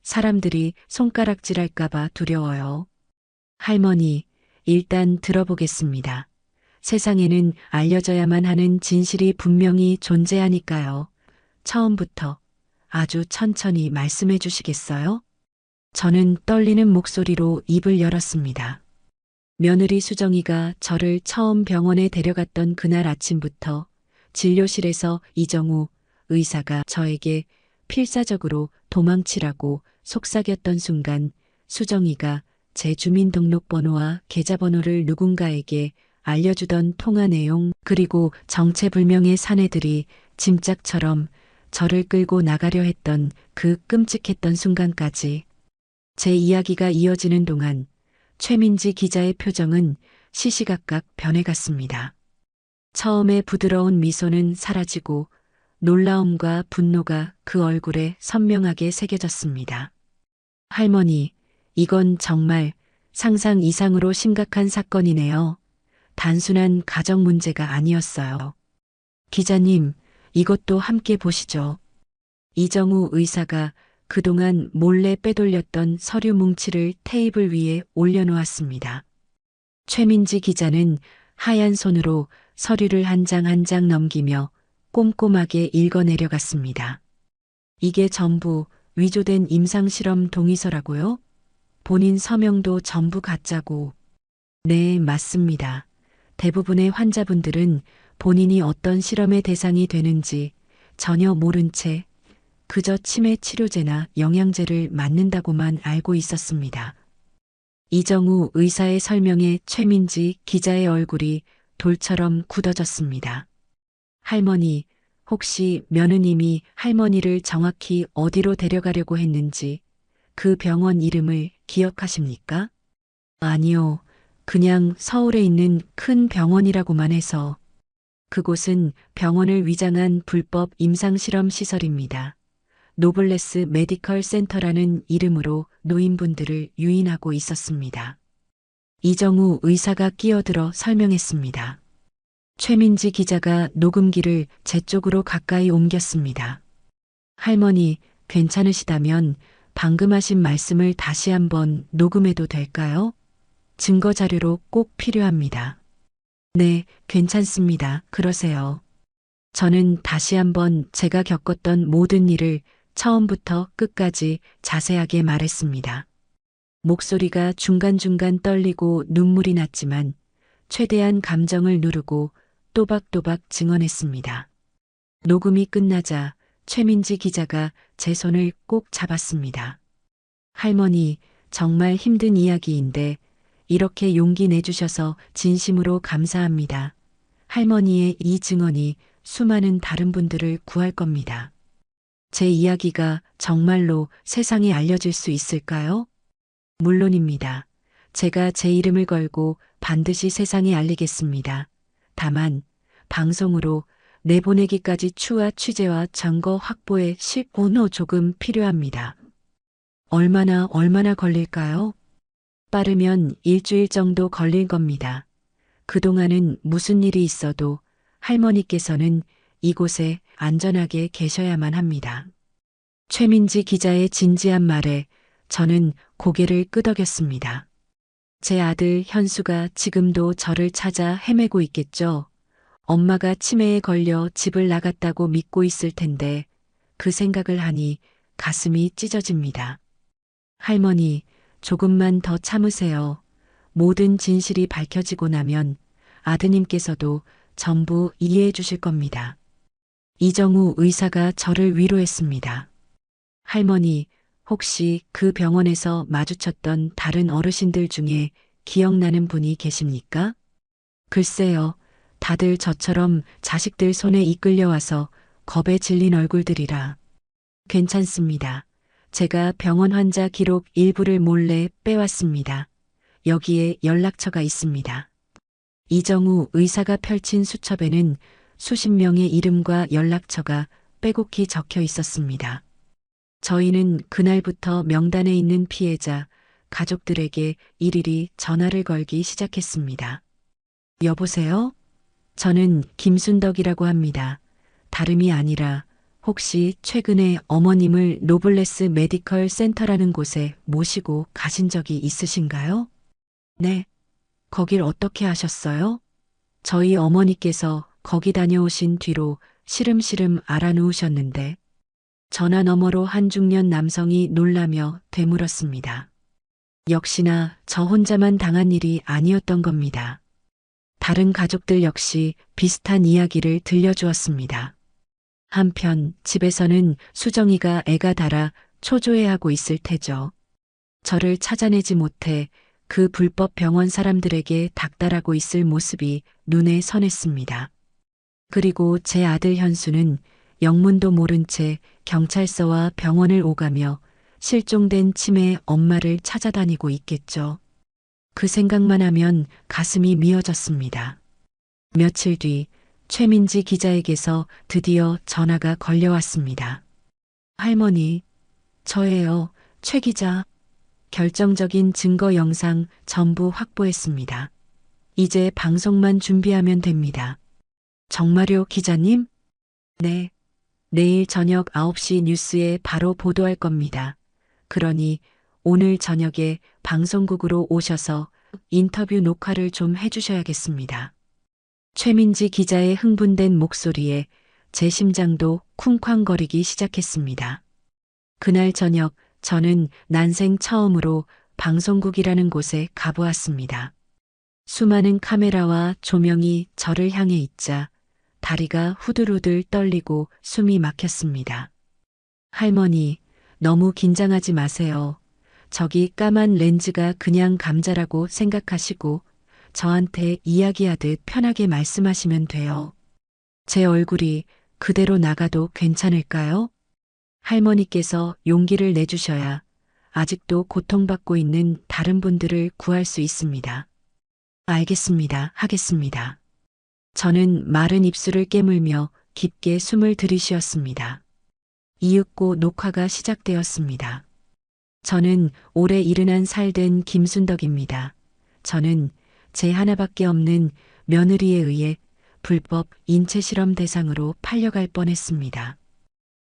[SPEAKER 1] 사람들이 손가락질할까봐 두려워요. 할머니, 일단 들어보겠습니다. 세상에는 알려져야만 하는 진실이 분명히 존재하니까요. 처음부터 아주 천천히 말씀해 주시겠어요? 저는 떨리는 목소리로 입을 열었습니다. 며느리 수정이가 저를 처음 병원에 데려갔던 그날 아침부터 진료실에서 이정우 의사가 저에게 필사적으로 도망치라고 속삭였던 순간 수정이가 제 주민등록번호와 계좌번호를 누군가에게 알려주던 통화 내용 그리고 정체불명의 사내들이 짐짝처럼 저를 끌고 나가려 했던 그 끔찍했던 순간까지 제 이야기가 이어지는 동안 최민지 기자의 표정은 시시각각 변해갔습니다. 처음에 부드러운 미소는 사라지고 놀라움과 분노가 그 얼굴에 선명하게 새겨졌습니다. 할머니, 이건 정말 상상 이상으로 심각한 사건이네요. 단순한 가정 문제가 아니었어요. 기자님, 이것도 함께 보시죠. 이정우 의사가 그동안 몰래 빼돌렸던 서류 뭉치를 테이블 위에 올려놓았습니다. 최민지 기자는 하얀 손으로 서류를 한 장 한 장 넘기며 꼼꼼하게 읽어내려갔습니다. 이게 전부 위조된 임상실험 동의서라고요? 본인 서명도 전부 가짜고. 네, 맞습니다. 대부분의 환자분들은 본인이 어떤 실험의 대상이 되는지 전혀 모른 채 그저 치매 치료제나 영양제를 맞는다고만 알고 있었습니다. 이정우 의사의 설명에 최민지 기자의 얼굴이 돌처럼 굳어졌습니다. 할머니, 혹시 며느님이 할머니를 정확히 어디로 데려가려고 했는지 그 병원 이름을 기억하십니까? 아니요, 그냥 서울에 있는 큰 병원이라고만 해서. 그곳은 병원을 위장한 불법 임상실험 시설입니다. 노블레스 메디컬 센터라는 이름으로 노인분들을 유인하고 있었습니다. 이정우 의사가 끼어들어 설명했습니다. 최민지 기자가 녹음기를 제 쪽으로 가까이 옮겼습니다. 할머니, 괜찮으시다면 방금 하신 말씀을 다시 한번 녹음해도 될까요? 증거 자료로 꼭 필요합니다. 네, 괜찮습니다. 그러세요. 저는 다시 한번 제가 겪었던 모든 일을 처음부터 끝까지 자세하게 말했습니다. 목소리가 중간중간 떨리고 눈물이 났지만 최대한 감정을 누르고 또박또박 증언했습니다. 녹음이 끝나자 최민지 기자가 제 손을 꼭 잡았습니다. 할머니, 정말 힘든 이야기인데 이렇게 용기 내주셔서 진심으로 감사합니다. 할머니의 이 증언이 수많은 다른 분들을 구할 겁니다. 제 이야기가 정말로 세상에 알려질 수 있을까요? 물론입니다. 제가 제 이름을 걸고 반드시 세상에 알리겠습니다. 다만 방송으로 내보내기까지 추가 취재와 증거 확보에 시간이 조금 필요합니다. 얼마나 걸릴까요? 빠르면 일주일 정도 걸릴 겁니다. 그동안은 무슨 일이 있어도 할머니께서는 이곳에 안전하게 계셔야만 합니다. 최민지 기자의 진지한 말에 저는 고개를 끄덕였습니다. 제 아들 현수가 지금도 저를 찾아 헤매고 있겠죠. 엄마가 치매에 걸려 집을 나갔다고 믿고 있을 텐데 그 생각을 하니 가슴이 찢어집니다. 할머니, 조금만 더 참으세요. 모든 진실이 밝혀지고 나면 아드님께서도 전부 이해해 주실 겁니다. 이정우 의사가 저를 위로했습니다. 할머니, 혹시 그 병원에서 마주쳤던 다른 어르신들 중에 기억나는 분이 계십니까? 글쎄요, 다들 저처럼 자식들 손에 이끌려와서 겁에 질린 얼굴들이라. 괜찮습니다. 제가 병원 환자 기록 일부를 몰래 빼왔습니다. 여기에 연락처가 있습니다. 이정우 의사가 펼친 수첩에는 수십 명의 이름과 연락처가 빼곡히 적혀 있었습니다. 저희는 그날부터 명단에 있는 피해자, 가족들에게 일일이 전화를 걸기 시작했습니다. 여보세요? 저는 김순덕이라고 합니다. 다름이 아니라 혹시 최근에 어머님을 노블레스 메디컬 센터라는 곳에 모시고 가신 적이 있으신가요? 네. 거길 어떻게 하셨어요? 저희 어머니께서 거기 다녀오신 뒤로 시름시름 알아누우셨는데 전화 너머로 한 중년 남성이 놀라며 되물었습니다. 역시나 저 혼자만 당한 일이 아니었던 겁니다. 다른 가족들 역시 비슷한 이야기를 들려주었습니다. 한편 집에서는 수정이가 애가 달아 초조해하고 있을 테죠. 저를 찾아내지 못해 그 불법 병원 사람들에게 닥달하고 있을 모습이 눈에 선했습니다. 그리고 제 아들 현수는 영문도 모른 채 경찰서와 병원을 오가며 실종된 치매 엄마를 찾아다니고 있겠죠. 그 생각만 하면 가슴이 미어졌습니다. 며칠 뒤 최민지 기자에게서 드디어 전화가 걸려왔습니다. 할머니, 저예요, 최 기자. 결정적인 증거 영상 전부 확보했습니다. 이제 방송만 준비하면 됩니다. 정말요, 기자님? 네. 내일 저녁 9시 뉴스에 바로 보도할 겁니다. 그러니 오늘 저녁에 방송국으로 오셔서 인터뷰 녹화를 좀 해주셔야겠습니다. 최민지 기자의 흥분된 목소리에 제 심장도 쿵쾅거리기 시작했습니다. 그날 저녁 저는 난생 처음으로 방송국이라는 곳에 가보았습니다. 수많은 카메라와 조명이 저를 향해 있자 다리가 후들후들 떨리고 숨이 막혔습니다. 할머니, 너무 긴장하지 마세요. 저기 까만 렌즈가 그냥 감자라고 생각하시고 저한테 이야기하듯 편하게 말씀하시면 돼요. 제 얼굴이 그대로 나가도 괜찮을까요? 할머니께서 용기를 내주셔야 아직도 고통받고 있는 다른 분들을 구할 수 있습니다. 알겠습니다. 하겠습니다. 저는 마른 입술을 깨물며 깊게 숨을 들이쉬었습니다. 이윽고 녹화가 시작되었습니다. 저는 올해 70살 된 김순덕입니다. 저는 제 하나밖에 없는 며느리에 의해 불법 인체실험 대상으로 팔려갈 뻔했습니다.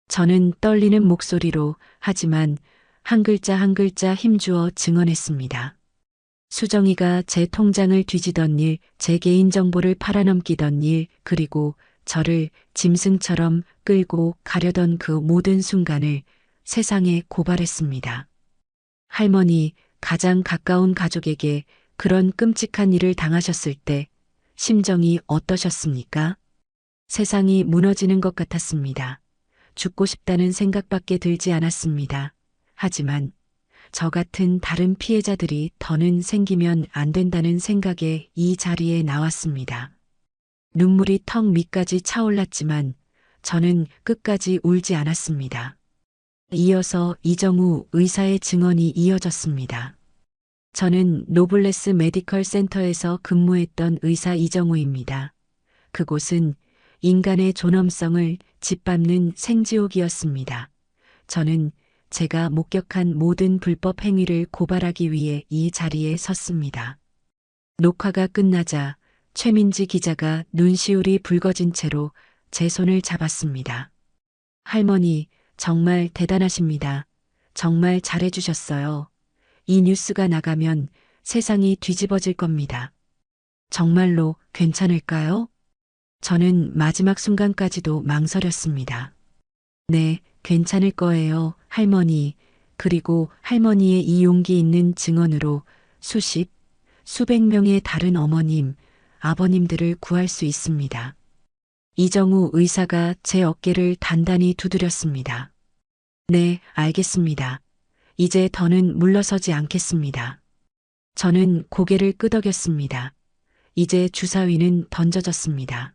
[SPEAKER 1] 저는 떨리는 목소리로 하지만 한 글자 한 글자 힘주어 증언했습니다. 수정이가 제 통장을 뒤지던 일, 제 개인정보를 팔아넘기던 일, 그리고 저를 짐승처럼 끌고 가려던 그 모든 순간을 세상에 고발했습니다. 할머니, 가장 가까운 가족에게 그런 끔찍한 일을 당하셨을 때 심정이 어떠셨습니까? 세상이 무너지는 것 같았습니다. 죽고 싶다는 생각밖에 들지 않았습니다. 하지만 저 같은 다른 피해자들이 더는 생기면 안 된다는 생각에 이 자리에 나왔습니다. 눈물이 턱 밑까지 차올랐지만 저는 끝까지 울지 않았습니다. 이어서 이정우 의사의 증언이 이어졌습니다. 저는 노블레스 메디컬 센터에서 근무했던 의사 이정우입니다. 그곳은 인간의 존엄성을 짓밟는 생지옥이었습니다. 저는 제가 목격한 모든 불법 행위를 고발하기 위해 이 자리에 섰습니다. 녹화가 끝나자 최민지 기자가 눈시울이 붉어진 채로 제 손을 잡았습니다. 할머니, 정말 대단하십니다. 정말 잘해주셨어요. 이 뉴스가 나가면 세상이 뒤집어질 겁니다. 정말로 괜찮을까요? 저는 마지막 순간까지도 망설였습니다. 네, 괜찮을 거예요, 할머니. 그리고 할머니의 이 용기 있는 증언으로 수십, 수백 명의 다른 어머님, 아버님들을 구할 수 있습니다. 이정우 의사가 제 어깨를 단단히 두드렸습니다. 네, 알겠습니다. 이제 더는 물러서지 않겠습니다. 저는 고개를 끄덕였습니다. 이제 주사위는 던져졌습니다.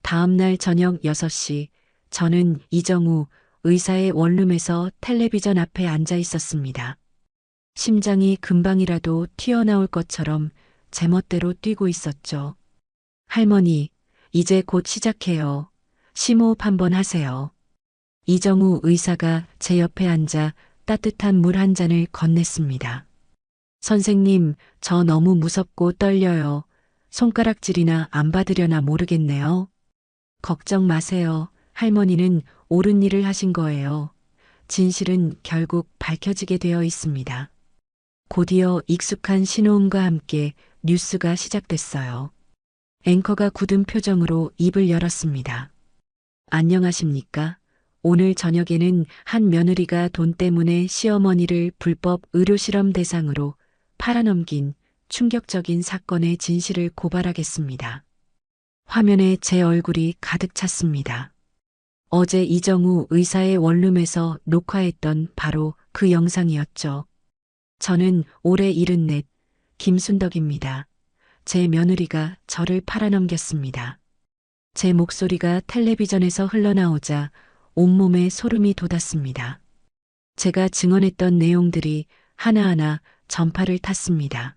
[SPEAKER 1] 다음 날 저녁 6시, 저는 이정우 의사의 원룸에서 텔레비전 앞에 앉아 있었습니다. 심장이 금방이라도 튀어나올 것처럼 제멋대로 뛰고 있었죠. 할머니, 이제 곧 시작해요. 심호흡 한번 하세요. 이정우 의사가 제 옆에 앉아 따뜻한 물 한 잔을 건넸습니다. 선생님, 저 너무 무섭고 떨려요. 손가락질이나 안 받으려나 모르겠네요. 걱정 마세요. 할머니는 옳은 일을 하신 거예요. 진실은 결국 밝혀지게 되어 있습니다. 곧이어 익숙한 신호음과 함께 뉴스가 시작됐어요. 앵커가 굳은 표정으로 입을 열었습니다. 안녕하십니까? 오늘 저녁에는 한 며느리가 돈 때문에 시어머니를 불법 의료실험 대상으로 팔아넘긴 충격적인 사건의 진실을 고발하겠습니다. 화면에 제 얼굴이 가득 찼습니다. 어제 이정우 의사의 원룸에서 녹화했던 바로 그 영상이었죠. 저는 올해 74, 김순덕입니다. 제 며느리가 저를 팔아넘겼습니다. 제 목소리가 텔레비전에서 흘러나오자 온몸에 소름이 돋았습니다. 제가 증언했던 내용들이 하나하나 전파를 탔습니다.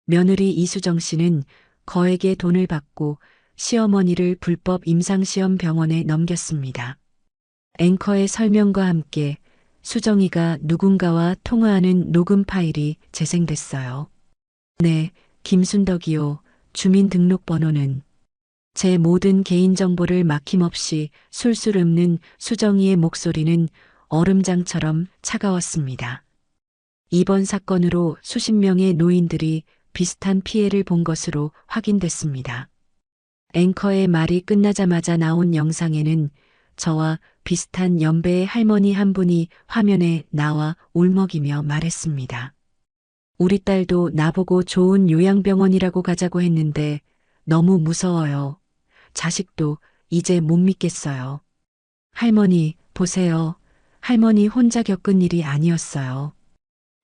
[SPEAKER 1] 며느리 이수정 씨는 거액의 돈을 받고 시어머니를 불법 임상시험 병원에 넘겼습니다. 앵커의 설명과 함께 수정이가 누군가와 통화하는 녹음 파일이 재생됐어요. 네, 김순덕이요. 주민등록번호는. 제 모든 개인정보를 막힘없이 술술 읊는 수정이의 목소리는 얼음장처럼 차가웠습니다. 이번 사건으로 수십 명의 노인들이 비슷한 피해를 본 것으로 확인됐습니다. 앵커의 말이 끝나자마자 나온 영상에는 저와 비슷한 연배의 할머니 한 분이 화면에 나와 울먹이며 말했습니다. 우리 딸도 나보고 좋은 요양병원이라고 가자고 했는데 너무 무서워요. 자식도 이제 못 믿겠어요. 할머니, 보세요. 할머니 혼자 겪은 일이 아니었어요.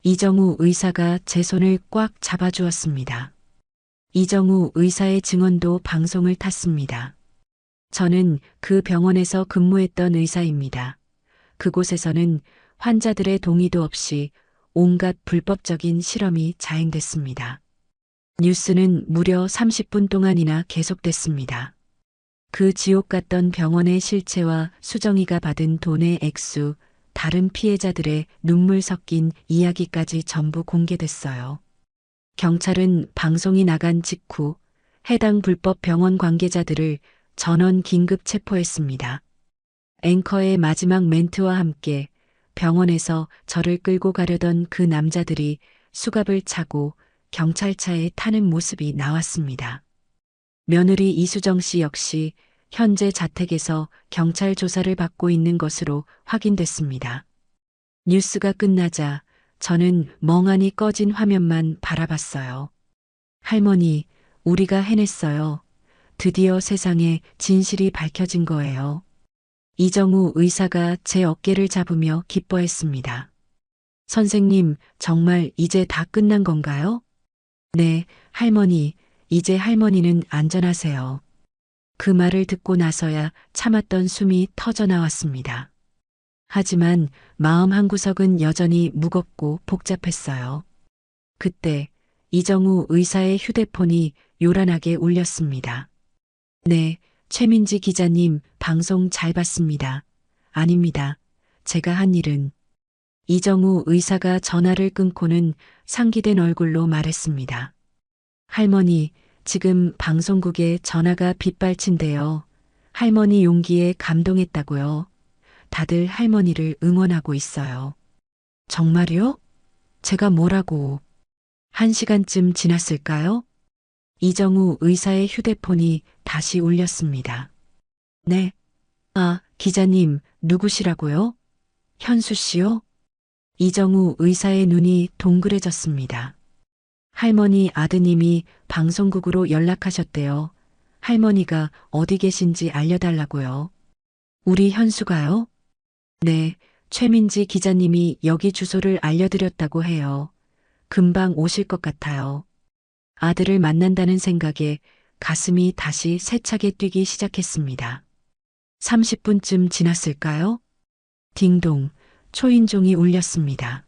[SPEAKER 1] 이정우 의사가 제 손을 꽉 잡아주었습니다. 이정우 의사의 증언도 방송을 탔습니다. 저는 그 병원에서 근무했던 의사입니다. 그곳에서는 환자들의 동의도 없이 온갖 불법적인 실험이 자행됐습니다. 뉴스는 무려 30분 동안이나 계속됐습니다. 그 지옥 같던 병원의 실체와 수정이가 받은 돈의 액수, 다른 피해자들의 눈물 섞인 이야기까지 전부 공개됐어요. 경찰은 방송이 나간 직후 해당 불법 병원 관계자들을 전원 긴급 체포했습니다. 앵커의 마지막 멘트와 함께 병원에서 저를 끌고 가려던 그 남자들이 수갑을 차고 경찰차에 타는 모습이 나왔습니다. 며느리 이수정 씨 역시 현재 자택에서 경찰 조사를 받고 있는 것으로 확인됐습니다. 뉴스가 끝나자 저는 멍하니 꺼진 화면만 바라봤어요. 할머니, 우리가 해냈어요. 드디어 세상에 진실이 밝혀진 거예요. 이정우 의사가 제 어깨를 잡으며 기뻐했습니다. 선생님, 정말 이제 다 끝난 건가요? 네, 할머니, 이제 할머니는 안전하세요. 그 말을 듣고 나서야 참았던 숨이 터져 나왔습니다. 하지만 마음 한구석은 여전히 무겁고 복잡했어요. 그때 이정우 의사의 휴대폰이 요란하게 울렸습니다. 네, 최민지 기자님, 방송 잘 봤습니다. 아닙니다. 제가 한 일은. 이정우 의사가 전화를 끊고는 상기된 얼굴로 말했습니다. 할머니, 지금 방송국에 전화가 빗발친대요. 할머니 용기에 감동했다고요. 다들 할머니를 응원하고 있어요. 정말요? 제가 뭐라고? 1시간쯤 지났을까요? 이정우 의사의 휴대폰이 다시 울렸습니다. 네. 아, 기자님, 누구시라고요? 현수 씨요? 이정우 의사의 눈이 동그래졌습니다. 할머니 아드님이 방송국으로 연락하셨대요. 할머니가 어디 계신지 알려달라고요. 우리 현수가요? 네, 최민지 기자님이 여기 주소를 알려드렸다고 해요. 금방 오실 것 같아요. 아들을 만난다는 생각에 가슴이 다시 세차게 뛰기 시작했습니다. 30분쯤 지났을까요? 딩동, 초인종이 울렸습니다.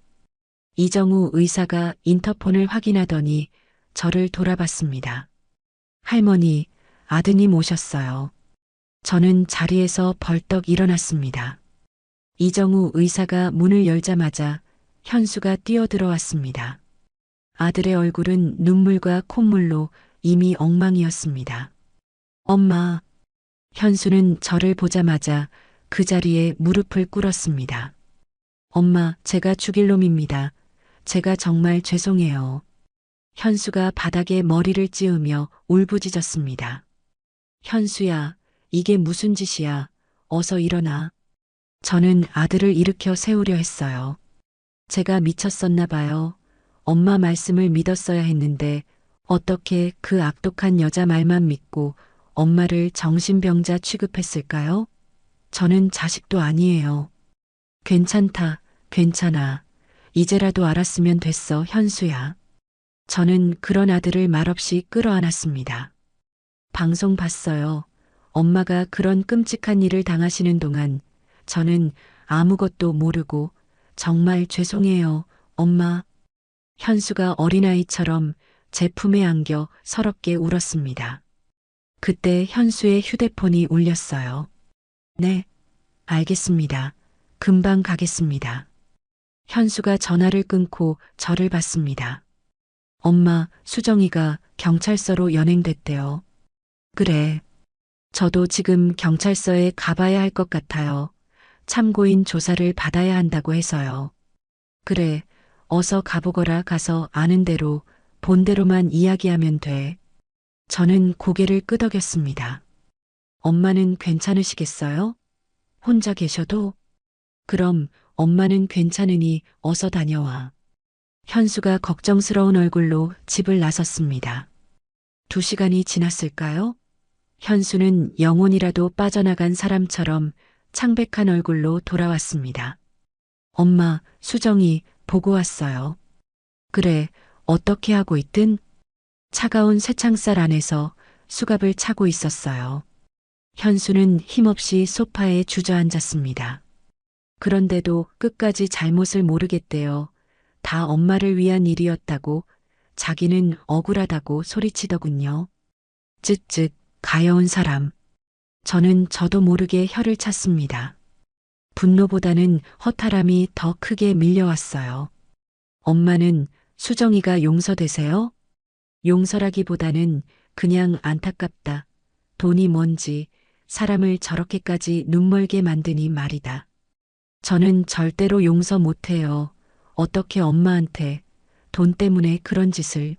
[SPEAKER 1] 이정우 의사가 인터폰을 확인하더니 저를 돌아봤습니다. 할머니, 아드님 오셨어요. 저는 자리에서 벌떡 일어났습니다. 이정우 의사가 문을 열자마자 현수가 뛰어들어왔습니다. 아들의 얼굴은 눈물과 콧물로 이미 엉망이었습니다. 엄마, 현수는 저를 보자마자 그 자리에 무릎을 꿇었습니다. 엄마, 제가 죽일 놈입니다. 제가 정말 죄송해요. 현수가 바닥에 머리를 찌우며 울부짖었습니다. 현수야, 이게 무슨 짓이야. 어서 일어나. 저는 아들을 일으켜 세우려 했어요. 제가 미쳤었나 봐요. 엄마 말씀을 믿었어야 했는데 어떻게 그 악독한 여자 말만 믿고 엄마를 정신병자 취급했을까요? 저는 자식도 아니에요. 괜찮다, 괜찮아. 이제라도 알았으면 됐어, 현수야. 저는 그런 아들을 말없이 끌어안았습니다. 방송 봤어요. 엄마가 그런 끔찍한 일을 당하시는 동안 저는 아무것도 모르고 정말 죄송해요, 엄마. 현수가 어린아이처럼 제 품에 안겨 서럽게 울었습니다. 그때 현수의 휴대폰이 울렸어요. 네, 알겠습니다. 금방 가겠습니다. 현수가 전화를 끊고 저를 봤습니다. 엄마, 수정이가 경찰서로 연행됐대요. 그래. 저도 지금 경찰서에 가봐야 할 것 같아요. 참고인 조사를 받아야 한다고 해서요. 그래, 어서 가보거라. 가서 아는 대로, 본 대로만 이야기하면 돼. 저는 고개를 끄덕였습니다. 엄마는 괜찮으시겠어요? 혼자 계셔도? 그럼 엄마는 괜찮으니 어서 다녀와. 현수가 걱정스러운 얼굴로 집을 나섰습니다. 2시간이 지났을까요? 현수는 영혼이라도 빠져나간 사람처럼 창백한 얼굴로 돌아왔습니다. 엄마, 수정이 보고 왔어요. 그래, 어떻게 하고 있든? 차가운 쇠창살 안에서 수갑을 차고 있었어요. 현수는 힘없이 소파에 주저앉았습니다. 그런데도 끝까지 잘못을 모르겠대요. 다 엄마를 위한 일이었다고, 자기는 억울하다고 소리치더군요. 쯧쯧, 가여운 사람. 저는 저도 모르게 혀를 찼습니다. 분노보다는 허탈함이 더 크게 밀려왔어요. 엄마는 수정이가 용서되세요? 용서라기보다는 그냥 안타깝다. 돈이 뭔지 사람을 저렇게까지 눈멀게 만드니 말이다. 저는 절대로 용서 못해요. 어떻게 엄마한테 돈 때문에 그런 짓을.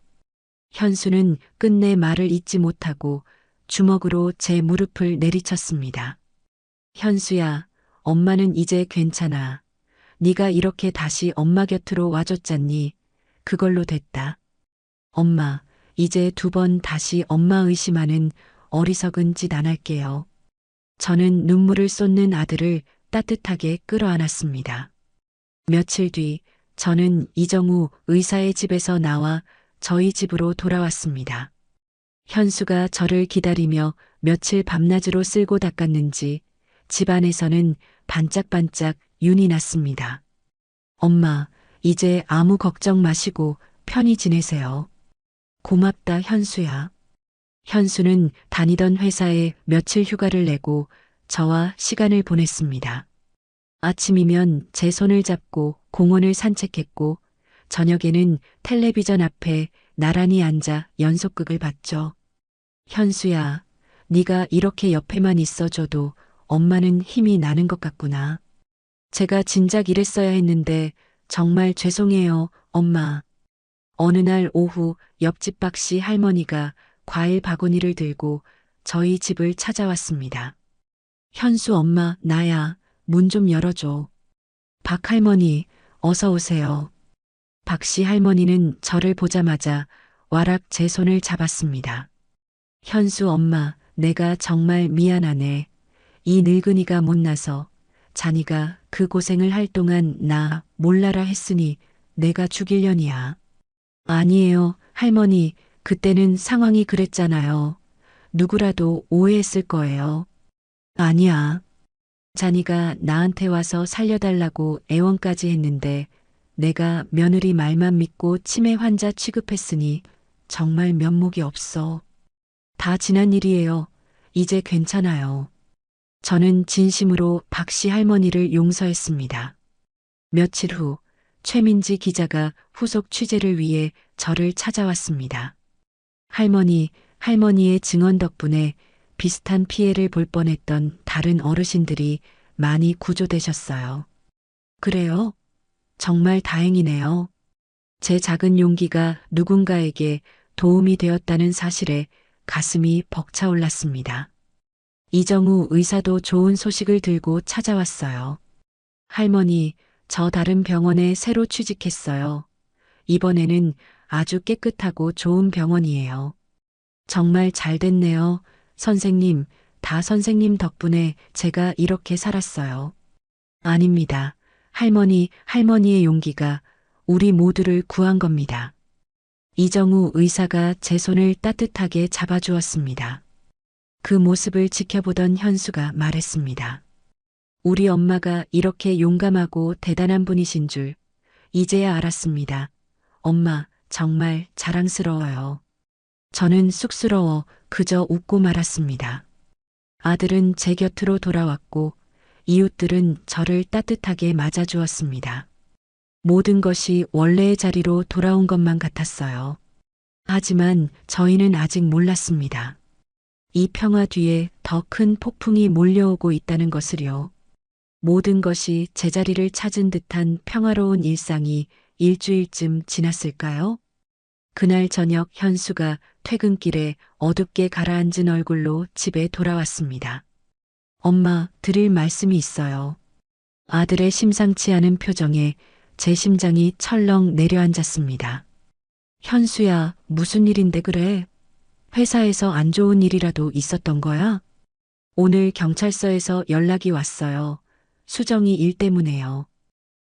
[SPEAKER 1] 현수는 끝내 말을 잇지 못하고 주먹으로 제 무릎을 내리쳤습니다. 현수야, 엄마는 이제 괜찮아. 네가 이렇게 다시 엄마 곁으로 와줬잖니. 그걸로 됐다. 엄마, 이제 2번 다시 엄마 의심하는 어리석은 짓 안 할게요. 저는 눈물을 쏟는 아들을 따뜻하게 끌어안았습니다. 며칠 뒤 저는 이정우 의사의 집에서 나와 저희 집으로 돌아왔습니다. 현수가 저를 기다리며 며칠 밤낮으로 쓸고 닦았는지 집안에서는 반짝반짝 윤이 났습니다. 엄마, 이제 아무 걱정 마시고 편히 지내세요. 고맙다, 현수야. 현수는 다니던 회사에 며칠 휴가를 내고 저와 시간을 보냈습니다. 아침이면 제 손을 잡고 공원을 산책했고 저녁에는 텔레비전 앞에 나란히 앉아 연속극을 봤죠. 현수야, 네가 이렇게 옆에만 있어줘도 엄마는 힘이 나는 것 같구나. 제가 진작 이랬어야 했는데 정말 죄송해요, 엄마. 어느 날 오후 옆집 박씨 할머니가 과일 바구니를 들고 저희 집을 찾아왔습니다. 현수 엄마, 나야. 문 좀 열어줘. 박 할머니, 어서 오세요. 박씨 할머니는 저를 보자마자 와락 제 손을 잡았습니다. 현수 엄마, 내가 정말 미안하네. 이 늙은이가 못나서 자니가 그 고생을 할 동안 나 몰라라 했으니 내가 죽일려니야. 아니에요, 할머니. 그때는 상황이 그랬잖아요. 누구라도 오해했을 거예요. 아니야. 자니가 나한테 와서 살려달라고 애원까지 했는데 내가 며느리 말만 믿고 치매 환자 취급했으니 정말 면목이 없어. 다 지난 일이에요. 이제 괜찮아요. 저는 진심으로 박씨 할머니를 용서했습니다. 며칠 후 최민지 기자가 후속 취재를 위해 저를 찾아왔습니다. 할머니의 증언 덕분에 비슷한 피해를 볼 뻔했던 다른 어르신들이 많이 구조되셨어요. 그래요? 정말 다행이네요. 제 작은 용기가 누군가에게 도움이 되었다는 사실에 가슴이 벅차올랐습니다. 이정우 의사도 좋은 소식을 들고 찾아왔어요. 할머니, 저 다른 병원에 새로 취직했어요. 이번에는 아주 깨끗하고 좋은 병원이에요. 정말 잘 됐네요. 선생님, 다 선생님 덕분에 제가 이렇게 살았어요. 아닙니다. 할머니의 용기가 우리 모두를 구한 겁니다. 이정우 의사가 제 손을 따뜻하게 잡아주었습니다. 그 모습을 지켜보던 현수가 말했습니다. 우리 엄마가 이렇게 용감하고 대단한 분이신 줄 이제야 알았습니다. 엄마, 정말 자랑스러워요. 저는 쑥스러워 그저 웃고 말았습니다. 아들은 제 곁으로 돌아왔고 이웃들은 저를 따뜻하게 맞아주었습니다. 모든 것이 원래의 자리로 돌아온 것만 같았어요. 하지만 저희는 아직 몰랐습니다. 이 평화 뒤에 더 큰 폭풍이 몰려오고 있다는 것을요. 모든 것이 제자리를 찾은 듯한 평화로운 일상이 일주일쯤 지났을까요? 그날 저녁 현수가 퇴근길에 어둡게 가라앉은 얼굴로 집에 돌아왔습니다. 엄마, 드릴 말씀이 있어요. 아들의 심상치 않은 표정에 제 심장이 철렁 내려앉았습니다. 현수야, 무슨 일인데 그래? 회사에서 안 좋은 일이라도 있었던 거야? 오늘 경찰서에서 연락이 왔어요. 수정이 일 때문에요.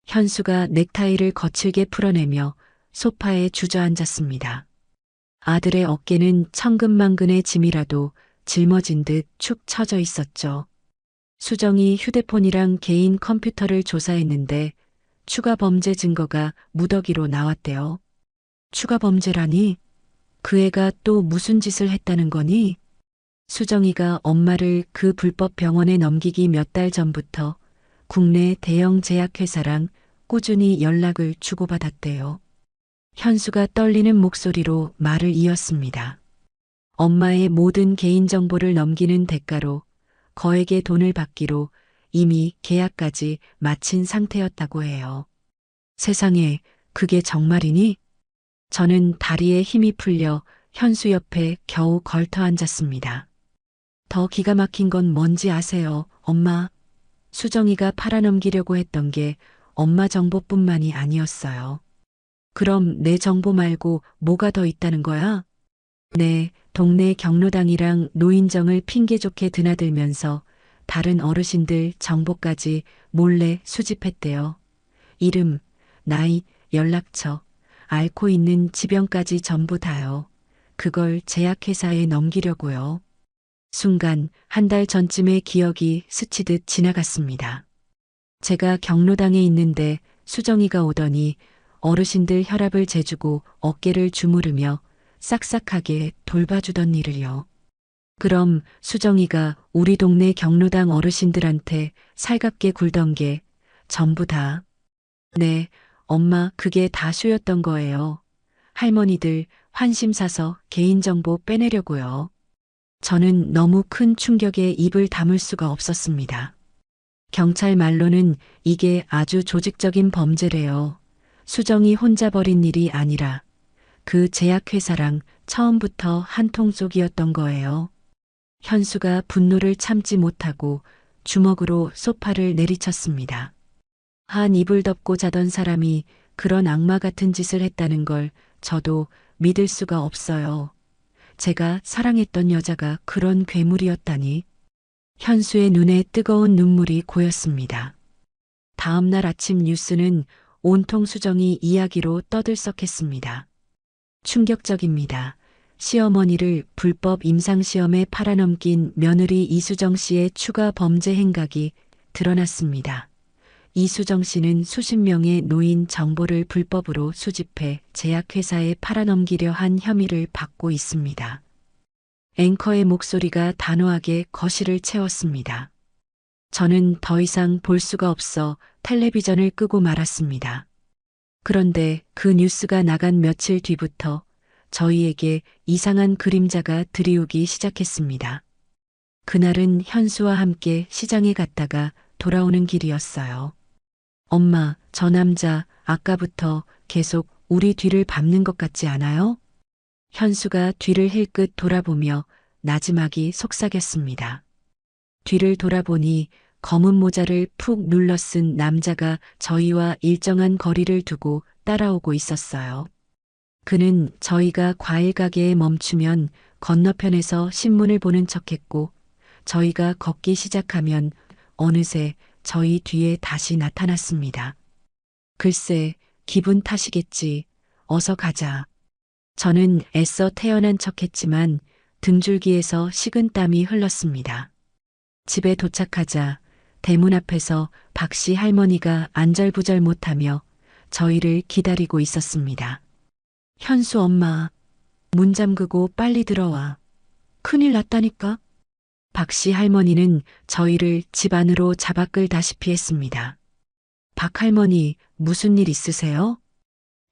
[SPEAKER 1] 현수가 넥타이를 거칠게 풀어내며 소파에 주저앉았습니다. 아들의 어깨는 천근만근의 짐이라도 짊어진 듯 축 처져 있었죠. 수정이 휴대폰이랑 개인 컴퓨터를 조사했는데 추가 범죄 증거가 무더기로 나왔대요. 추가 범죄라니? 그 애가 또 무슨 짓을 했다는 거니? 수정이가 엄마를 그 불법 병원에 넘기기 몇 달 전부터 국내 대형 제약회사랑 꾸준히 연락을 주고받았대요. 현수가 떨리는 목소리로 말을 이었습니다. 엄마의 모든 개인정보를 넘기는 대가로 거액의 돈을 받기로 이미 계약까지 마친 상태였다고 해요. 세상에, 그게 정말이니? 저는 다리에 힘이 풀려 현수 옆에 겨우 걸터 앉았습니다. 더 기가 막힌 건 뭔지 아세요, 엄마? 수정이가 팔아넘기려고 했던 게 엄마 정보뿐만이 아니었어요. 그럼 내 정보 말고 뭐가 더 있다는 거야? 네, 동네 경로당이랑 노인정을 핑계 좋게 드나들면서 다른 어르신들 정보까지 몰래 수집했대요. 이름, 나이, 연락처, 앓고 있는 지병까지 전부 다요. 그걸 제약회사에 넘기려고요. 순간 한 달 전쯤의 기억이 스치듯 지나갔습니다. 제가 경로당에 있는데 수정이가 오더니 어르신들 혈압을 재주고 어깨를 주무르며 싹싹하게 돌봐주던 일을요. 그럼 수정이가 우리 동네 경로당 어르신들한테 살갑게 굴던 게 전부 다. 네, 엄마, 그게 다 쇼였던 거예요. 할머니들 환심 사서 개인정보 빼내려고요. 저는 너무 큰 충격에 입을 다물 수가 없었습니다. 경찰 말로는 이게 아주 조직적인 범죄래요. 수정이 혼자 벌인 일이 아니라 그 제약회사랑 처음부터 한 통속이었던 거예요. 현수가 분노를 참지 못하고 주먹으로 소파를 내리쳤습니다. 한 이불 덮고 자던 사람이 그런 악마 같은 짓을 했다는 걸 저도 믿을 수가 없어요. 제가 사랑했던 여자가 그런 괴물이었다니. 현수의 눈에 뜨거운 눈물이 고였습니다. 다음 날 아침 뉴스는 온통 수정이 이야기로 떠들썩했습니다. 충격적입니다. 시어머니를 불법 임상시험에 팔아넘긴 며느리 이수정 씨의 추가 범죄 행각이 드러났습니다. 이수정 씨는 수십 명의 노인 정보를 불법으로 수집해 제약회사에 팔아넘기려 한 혐의를 받고 있습니다. 앵커의 목소리가 단호하게 거실을 채웠습니다. 저는 더 이상 볼 수가 없어 텔레비전을 끄고 말았습니다. 그런데 그 뉴스가 나간 며칠 뒤부터 저희에게 이상한 그림자가 드리우기 시작했습니다. 그날은 현수와 함께 시장에 갔다가 돌아오는 길이었어요. 엄마, 저 남자 아까부터 계속 우리 뒤를 밟는 것 같지 않아요? 현수가 뒤를 힐끗 돌아보며 나지막이 속삭였습니다. 뒤를 돌아보니 검은 모자를 푹 눌러 쓴 남자가 저희와 일정한 거리를 두고 따라오고 있었어요. 그는 저희가 과일 가게에 멈추면 건너편에서 신문을 보는 척했고, 저희가 걷기 시작하면 어느새 저희 뒤에 다시 나타났습니다. 글쎄, 기분 탓이겠지. 어서 가자. 저는 애써 태연한 척했지만 등줄기에서 식은땀이 흘렀습니다. 집에 도착하자 대문 앞에서 박씨 할머니가 안절부절 못하며 저희를 기다리고 있었습니다. 현수 엄마, 문 잠그고 빨리 들어와. 큰일 났다니까. 박씨 할머니는 저희를 집 안으로 잡아 끌다시피 했습니다. 박 할머니, 무슨 일 있으세요?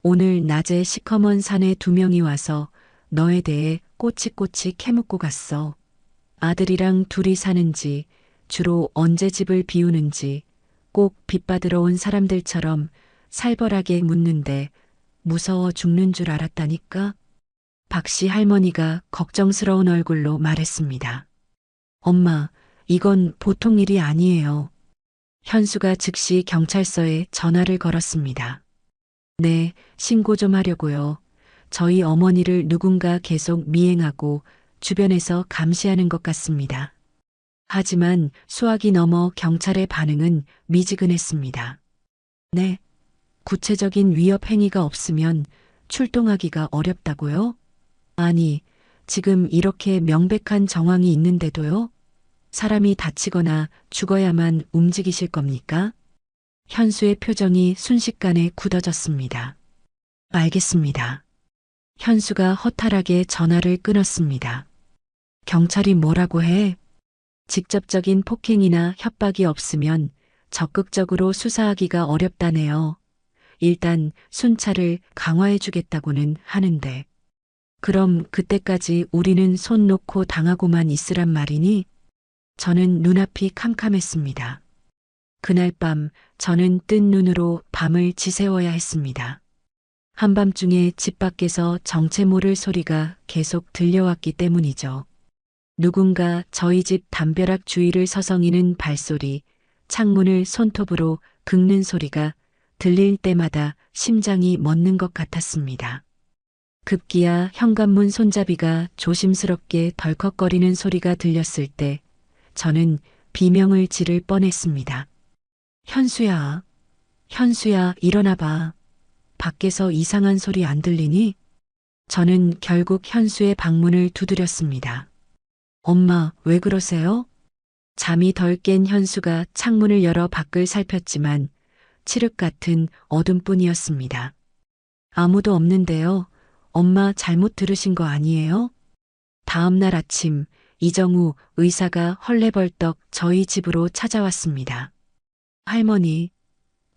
[SPEAKER 1] 오늘 낮에 시커먼 사내 2명이 와서 너에 대해 꼬치꼬치 캐묻고 갔어. 아들이랑 둘이 사는지, 주로 언제 집을 비우는지 꼭 빚받으러 온 사람들처럼 살벌하게 묻는데 무서워 죽는 줄 알았다니까? 박씨 할머니가 걱정스러운 얼굴로 말했습니다. 엄마, 이건 보통 일이 아니에요. 현수가 즉시 경찰서에 전화를 걸었습니다. 네, 신고 좀 하려고요. 저희 어머니를 누군가 계속 미행하고 주변에서 감시하는 것 같습니다. 하지만 수학이 넘어 경찰의 반응은 미지근했습니다. 네, 구체적인 위협 행위가 없으면 출동하기가 어렵다고요? 아니, 지금 이렇게 명백한 정황이 있는데도요? 사람이 다치거나 죽어야만 움직이실 겁니까? 현수의 표정이 순식간에 굳어졌습니다. 알겠습니다. 현수가 허탈하게 전화를 끊었습니다. 경찰이 뭐라고 해? 직접적인 폭행이나 협박이 없으면 적극적으로 수사하기가 어렵다네요. 일단 순찰을 강화해 주겠다고는 하는데. 그럼 그때까지 우리는 손 놓고 당하고만 있으란 말이니? 저는 눈앞이 캄캄했습니다. 그날 밤 저는 뜬 눈으로 밤을 지새워야 했습니다. 한밤중에 집 밖에서 정체 모를 소리가 계속 들려왔기 때문이죠. 누군가 저희 집 담벼락 주위를 서성이는 발소리, 창문을 손톱으로 긁는 소리가 들릴 때마다 심장이 멎는 것 같았습니다. 급기야 현관문 손잡이가 조심스럽게 덜컥거리는 소리가 들렸을 때 저는 비명을 지를 뻔했습니다. 현수야, 현수야, 일어나봐. 밖에서 이상한 소리 안 들리니? 저는 결국 현수의 방문을 두드렸습니다. 엄마, 왜 그러세요? 잠이 덜 깬 현수가 창문을 열어 밖을 살폈지만 칠흑 같은 어둠뿐이었습니다. 아무도 없는데요. 엄마 잘못 들으신 거 아니에요? 다음 날 아침 이정우 의사가 헐레벌떡 저희 집으로 찾아왔습니다. 할머니,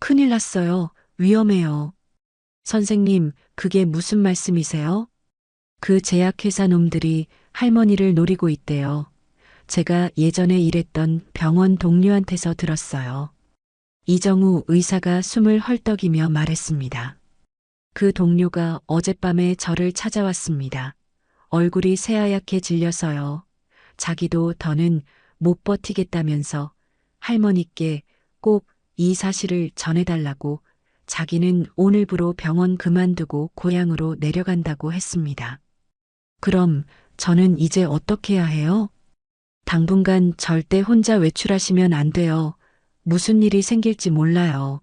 [SPEAKER 1] 큰일 났어요. 위험해요. 선생님, 그게 무슨 말씀이세요? 그 제약회사 놈들이 할머니를 노리고 있대요. 제가 예전에 일했던 병원 동료한테서 들었어요. 이정우 의사가 숨을 헐떡이며 말했습니다. 그 동료가 어젯밤에 저를 찾아왔습니다. 얼굴이 새하얗게 질려서요. 자기도 더는 못 버티겠다면서 할머니께 꼭 이 사실을 전해달라고 자기는 오늘부로 병원 그만두고 고향으로 내려간다고 했습니다. 그럼 저는 이제 어떻게 해야 해요? 당분간 절대 혼자 외출하시면 안 돼요. 무슨 일이 생길지 몰라요.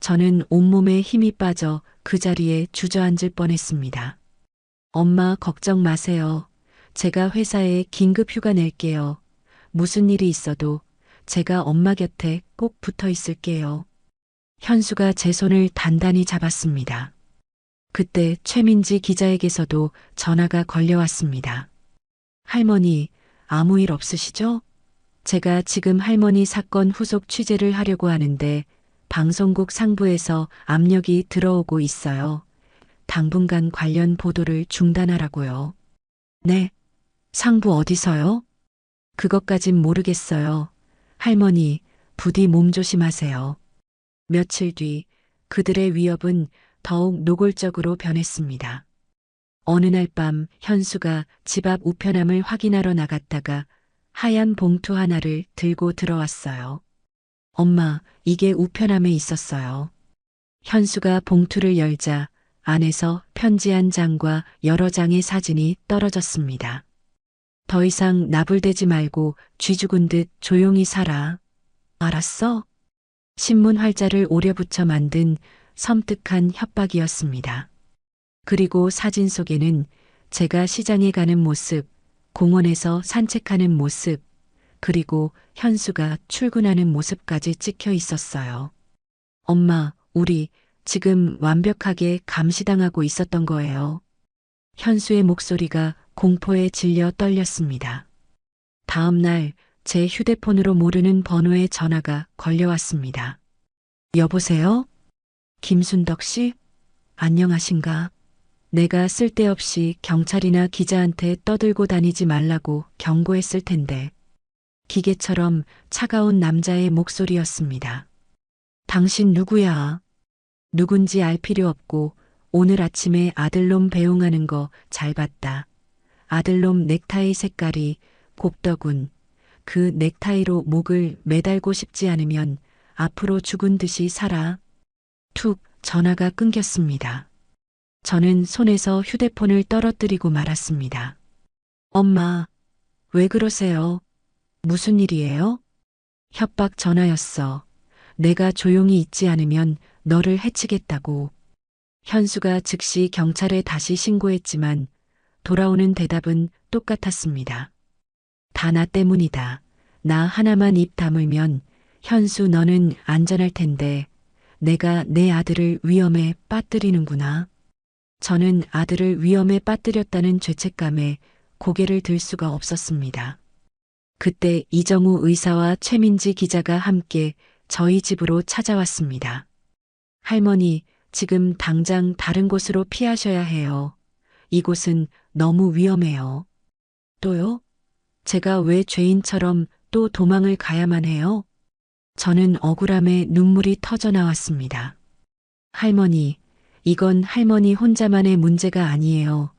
[SPEAKER 1] 저는 온몸에 힘이 빠져 그 자리에 주저앉을 뻔했습니다. 엄마 걱정 마세요. 제가 회사에 긴급 휴가 낼게요. 무슨 일이 있어도 제가 엄마 곁에 꼭 붙어 있을게요. 현수가 제 손을 단단히 잡았습니다. 그때 최민지 기자에게서도 전화가 걸려왔습니다. 할머니, 아무 일 없으시죠? 제가 지금 할머니 사건 후속 취재를 하려고 하는데 방송국 상부에서 압력이 들어오고 있어요. 당분간 관련 보도를 중단하라고요. 네, 상부 어디서요? 그것까진 모르겠어요. 할머니, 부디 몸조심하세요. 며칠 뒤 그들의 위협은 더욱 노골적으로 변했습니다. 어느 날 밤 현수가 집 앞 우편함을 확인하러 나갔다가 하얀 봉투 하나를 들고 들어왔어요. 엄마, 이게 우편함에 있었어요. 현수가 봉투를 열자 안에서 편지 한 장과 여러 장의 사진이 떨어졌습니다. 더 이상 나불대지 말고 쥐 죽은 듯 조용히 살아. 알았어? 신문 활자를 오려붙여 만든 섬뜩한 협박이었습니다. 그리고 사진 속에는 제가 시장에 가는 모습, 공원에서 산책하는 모습, 그리고 현수가 출근하는 모습까지 찍혀 있었어요. 엄마, 우리 지금 완벽하게 감시당하고 있었던 거예요. 현수의 목소리가 공포에 질려 떨렸습니다. 다음 날 제 휴대폰으로 모르는 번호의 전화가 걸려왔습니다. 여보세요? 김순덕 씨? 안녕하신가? 내가 쓸데없이 경찰이나 기자한테 떠들고 다니지 말라고 경고했을 텐데. 기계처럼 차가운 남자의 목소리였습니다. 당신 누구야? 누군지 알 필요 없고 오늘 아침에 아들놈 배웅하는 거 잘 봤다. 아들놈 넥타이 색깔이 곱더군. 그 넥타이로 목을 매달고 싶지 않으면 앞으로 죽은 듯이 살아. 툭 전화가 끊겼습니다. 저는 손에서 휴대폰을 떨어뜨리고 말았습니다. 엄마, 왜 그러세요? 무슨 일이에요? 협박 전화였어. 내가 조용히 있지 않으면 너를 해치겠다고. 현수가 즉시 경찰에 다시 신고했지만 돌아오는 대답은 똑같았습니다. 다 나 때문이다. 나 하나만 입 다물면 현수 너는 안전할 텐데 내가 내 아들을 위험에 빠뜨리는구나. 저는 아들을 위험에 빠뜨렸다는 죄책감에 고개를 들 수가 없었습니다. 그때 이정우 의사와 최민지 기자가 함께 저희 집으로 찾아왔습니다. 할머니, 지금 당장 다른 곳으로 피하셔야 해요. 이곳은 너무 위험해요. 또요? 제가 왜 죄인처럼 또 도망을 가야만 해요? 저는 억울함에 눈물이 터져 나왔습니다. 할머니, 이건 할머니 혼자만의 문제가 아니에요.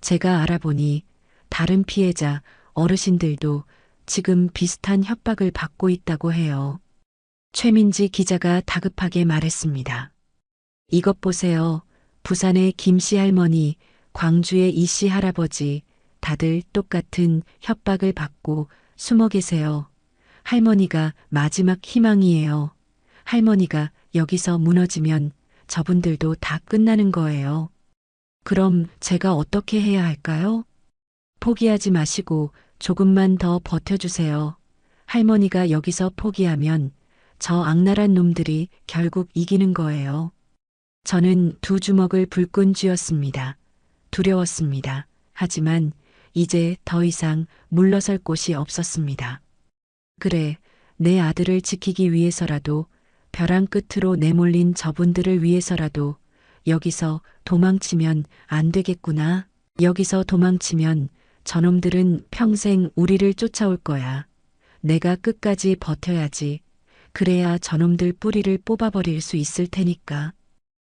[SPEAKER 1] 제가 알아보니 다른 피해자, 어르신들도 지금 비슷한 협박을 받고 있다고 해요. 최민지 기자가 다급하게 말했습니다. 이것 보세요. 부산의 김씨 할머니, 광주의 이씨 할아버지, 다들 똑같은 협박을 받고 숨어 계세요. 할머니가 마지막 희망이에요. 할머니가 여기서 무너지면 저분들도 다 끝나는 거예요. 그럼 제가 어떻게 해야 할까요? 포기하지 마시고 조금만 더 버텨주세요. 할머니가 여기서 포기하면 저 악랄한 놈들이 결국 이기는 거예요. 저는 두 주먹을 불끈 쥐었습니다. 두려웠습니다. 하지만 이제 더 이상 물러설 곳이 없었습니다. 그래, 내 아들을 지키기 위해서라도 벼랑 끝으로 내몰린 저분들을 위해서라도 여기서 도망치면 안 되겠구나. 여기서 도망치면 저놈들은 평생 우리를 쫓아올 거야. 내가 끝까지 버텨야지. 그래야 저놈들 뿌리를 뽑아버릴 수 있을 테니까.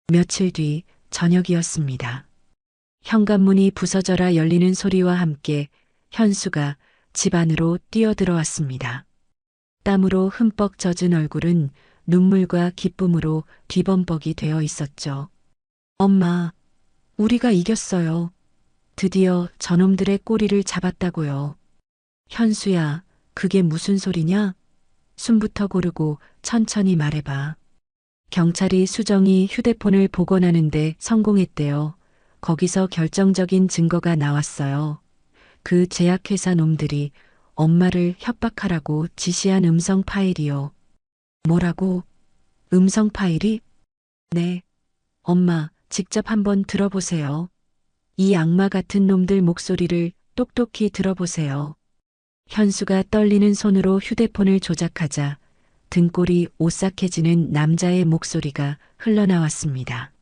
[SPEAKER 1] 며칠 뒤 저녁이었습니다. 현관문이 부서져라 열리는 소리와 함께 현수가 집 안으로 뛰어들어왔습니다. 땀으로 흠뻑 젖은 얼굴은 눈물과 기쁨으로 뒤범벅이 되어 있었죠. 엄마, 우리가 이겼어요. 드디어 저놈들의 꼬리를 잡았다고요. 현수야, 그게 무슨 소리냐? 숨부터 고르고 천천히 말해봐. 경찰이 수정이 휴대폰을 복원하는데 성공했대요. 거기서 결정적인 증거가 나왔어요. 그 제약회사 놈들이 엄마를 협박하라고 지시한 음성 파일이요. 뭐라고? 음성 파일이? 네. 엄마, 직접 한번 들어보세요. 이 악마 같은 놈들 목소리를 똑똑히 들어보세요. 현수가 떨리는 손으로 휴대폰을 조작하자 등골이 오싹해지는 남자의 목소리가 흘러나왔습니다.